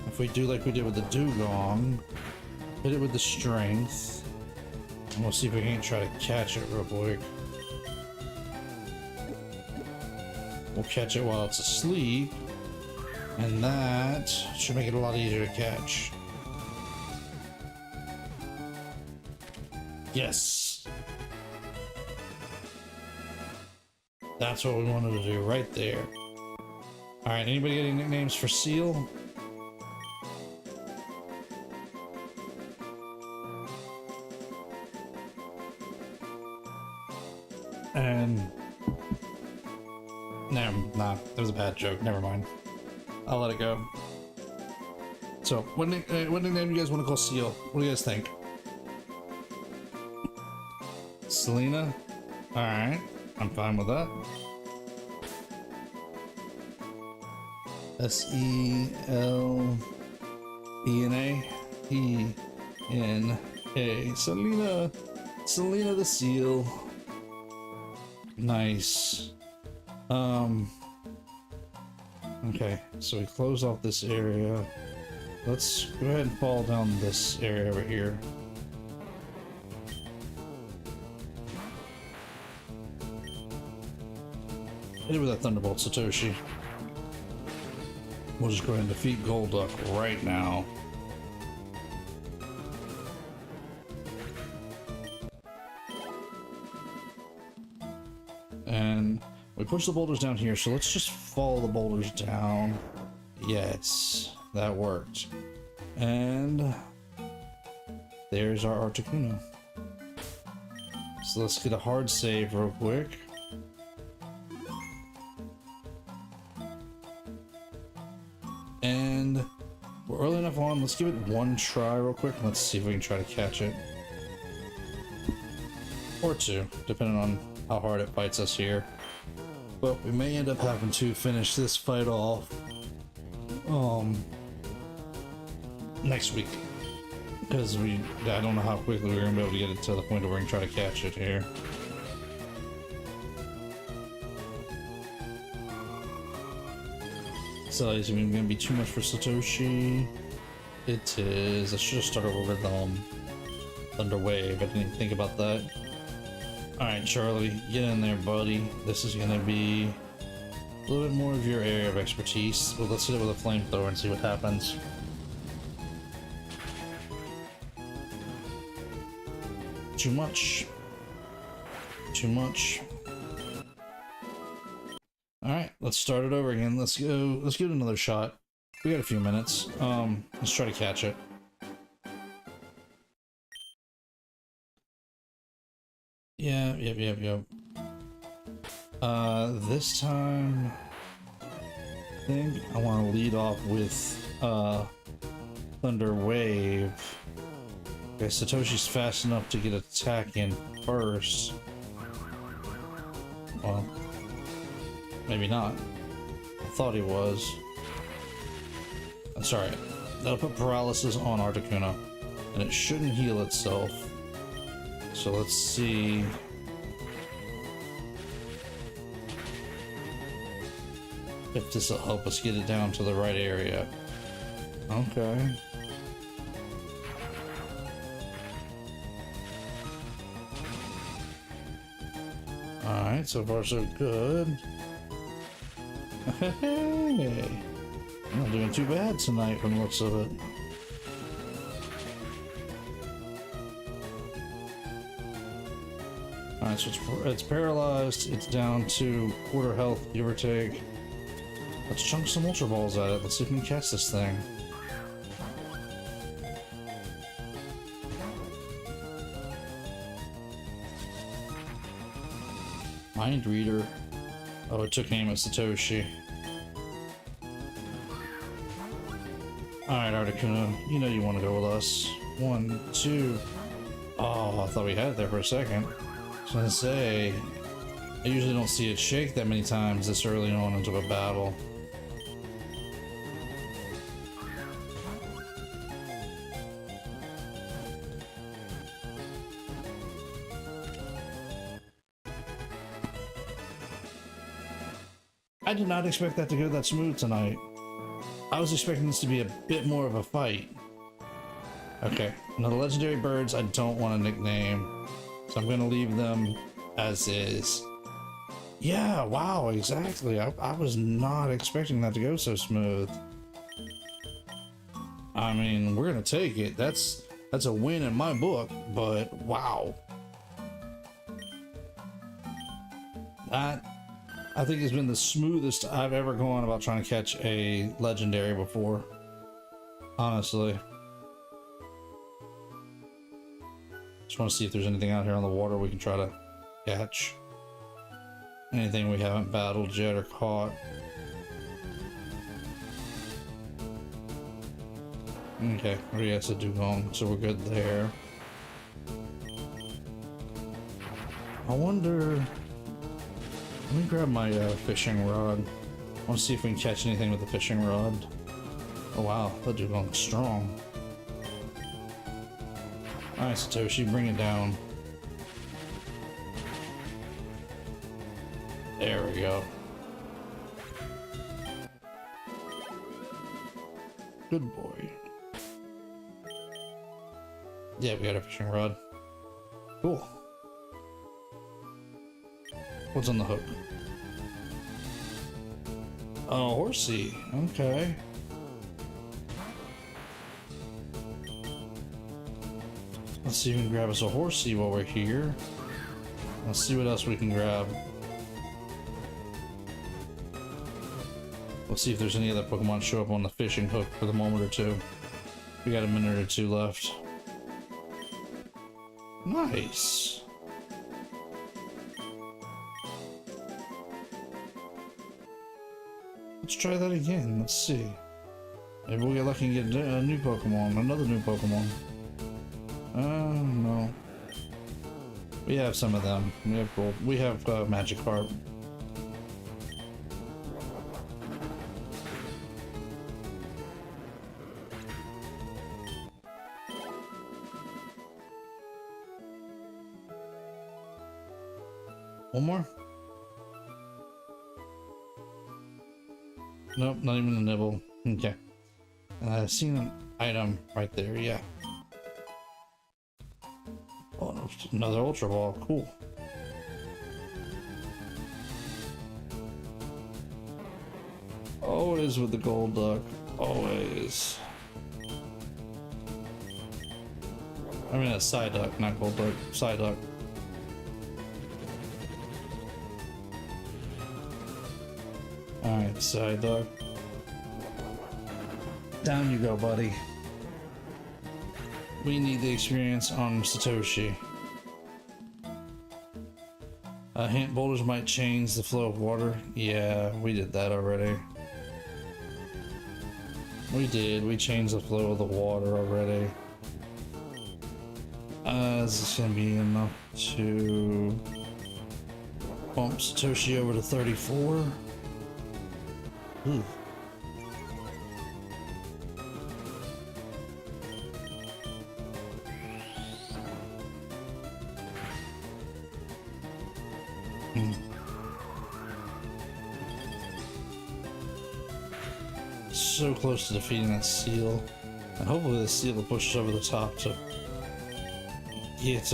if we do like we did with the dugong, hit it with the strength, and we'll see if we can try to catch it real quick. We'll catch it while it's asleep, and that should make it a lot easier to catch. Yes! That's what we wanted to do right there. Alright, anybody got any nicknames for seal? And... nah, that was a bad joke. Never mind. I'll let it go. So, what nickname do you guys want to call Seal? What do you guys think? Selena? Alright, I'm fine with that. S-E-L-E-N-A? E-N-A. Selena! Selena the Seal. Nice. Okay, so we close off this area. Let's go ahead and fall down this area over here. Hit it with that Thunderbolt, Satoshi. We'll just go ahead and defeat Golduck right now. And we push the boulders down here, so let's just follow the boulders down. Yes, that worked. And there's our Articuno. So let's get a hard save real quick. And we're early enough on, let's give it one try real quick. Let's see if we can try to catch it. Or two, depending on how hard it fights us here. But we may end up having to finish this fight off next week, because I don't know how quickly we're gonna be able to get it to the point where we can try to catch it here. So is it gonna be too much for Satoshi? It is. I should have started with Thunder Wave. I didn't even think about that. Alright, Charlie, get in there, buddy. This is gonna be a little bit more of your area of expertise. Well, let's hit it with a flamethrower and see what happens. Too much. Too much. Alright, let's start it over again. Let's give it another shot. We got a few minutes. Let's try to catch it. Yeah, yep. This time, I think I want to lead off with Thunder Wave. Okay, Satoshi's fast enough to get an attack in first. Well, maybe not. I thought he was. That's alright. That'll put paralysis on Articuno, and it shouldn't heal itself. So let's see. If this will help us get it down to the right area. Okay. Alright, so far so good. Hey, I'm not doing too bad tonight from the looks of it. Alright, so it's paralyzed. It's down to quarter health, give or take. Let's chunk some Ultra Balls at it. Let's see if we can catch this thing. Mind Reader. Oh, it took aim at Satoshi. Alright, Articuno, you know you want to go with us. 1, 2. Oh, I thought we had it there for a second. I was gonna say, I usually don't see it shake that many times this early on into a battle. I did not expect that to go that smooth tonight. I was expecting this to be a bit more of a fight. Okay, now the legendary birds I don't want to nickname, so I'm going to leave them as is. Yeah, wow, exactly. I was not expecting that to go so smooth. I mean, we're going to take it. That's a win in my book, but wow. That, I think, has been the smoothest I've ever gone about trying to catch a legendary before. Honestly. Just want to see if there's anything out here on the water we can try to catch. Anything we haven't battled yet or caught. Okay, already has a dugong, so we're good there. I wonder... Let me grab my fishing rod. I want to see if we can catch anything with the fishing rod. Oh wow, that dugong's strong. Alright, Satoshi, bring it down. There we go. Good boy. Yeah, we got a fishing rod. Cool. What's on the hook? Oh, horsey. Okay. Let's see if we can grab us a horsey while we're here. Let's see what else we can grab. Let's see if there's any other Pokemon show up on the fishing hook for the moment or two. We got a minute or two left. Nice. Let's try that again. Let's see. Maybe we'll get lucky and get a new Pokemon. Another new Pokemon. No. We have some of them. We have gold. We have Magikarp. One more? Nope, not even a nibble. Okay. I've seen an item right there, yeah. Oh, no, another Ultra Ball. Cool. Always with the gold duck. Always. I mean, a Psyduck, not gold duck. Psyduck. Alright, Psyduck. Down you go, buddy. We need the experience on Satoshi. Hint boulders might change the flow of water. Yeah, we did that already. We did. We changed the flow of the water already. Is this gonna be enough to bump Satoshi over to 34? Ooh. so close to defeating that seal. And hopefully the seal will push us over the top to get,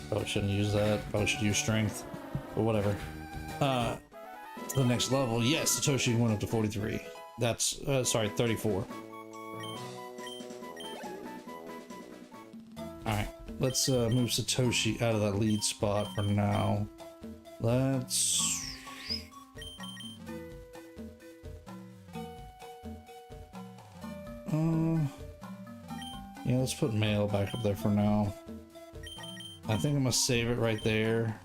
probably shouldn't use that. Probably should use strength, but whatever. To the next level. Yes, Satoshi went up to 43. That's, sorry, 34. Alright, let's move Satoshi out of that lead spot for now. Let's... yeah, let's put mail back up there for now. I think I'm gonna save it right there,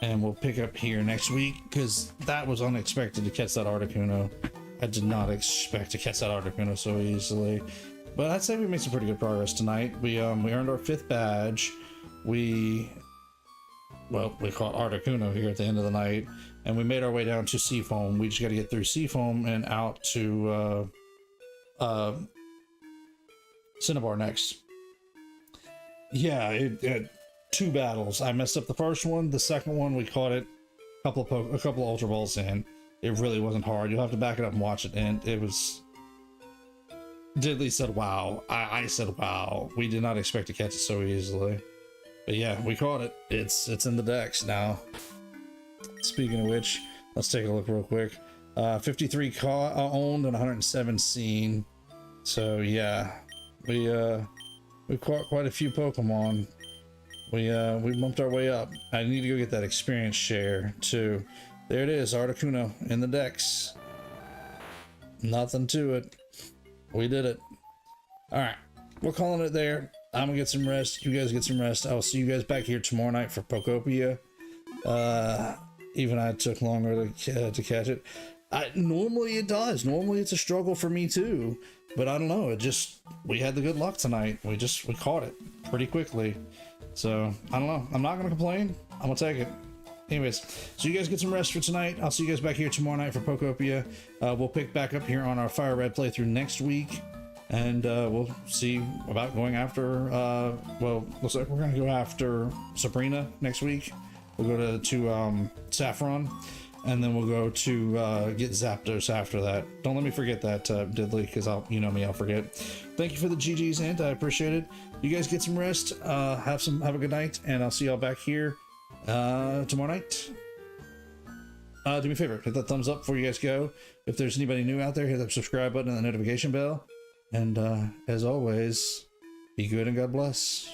and we'll pick up here next week, because that was unexpected to catch that Articuno. I did not expect to catch that Articuno so easily, but I'd say we made some pretty good progress tonight. We earned our 5th badge. We caught Articuno here at the end of the night, and we made our way down to Seafoam. We just got to get through Seafoam and out to Cinnabar next. Yeah, it 2 battles. I messed up the first one. The second one, we caught it a couple Ultra Balls in. It really wasn't hard. You'll have to back it up and watch it, and it was... Diddley said, wow. I said, wow. We did not expect to catch it so easily. But yeah, we caught it. It's in the decks now. Speaking of which, let's take a look real quick. 53 owned and 107 seen. So yeah, we caught quite a few Pokemon. We bumped our way up. I need to go get that experience share too. There it is, Articuno in the decks. Nothing to it. We did it. All right, we're calling it there. I'm gonna get some rest. You guys get some rest. I'll see you guys back here tomorrow night for Pokopia. Even I took longer to catch it. Normally it does. Normally it's a struggle for me too. But I don't know. We had the good luck tonight. We caught it pretty quickly. So I don't know. I'm not gonna complain. I'm gonna take it. Anyways, so you guys get some rest for tonight. I'll see you guys back here tomorrow night for Pokopia. We'll pick back up here on our Fire Red playthrough next week. And we'll see about going after, well, looks like we're going to go after Sabrina next week. We'll go to Saffron, and then we'll go to get Zapdos after that. Don't let me forget that, Diddley, because you know me, I'll forget. Thank you for the GGs, and I appreciate it. You guys get some rest, have a good night, and I'll see y'all back here tomorrow night. Do me a favor, hit that thumbs up before you guys go. If there's anybody new out there, hit that subscribe button and the notification bell. And as always, be good and God bless.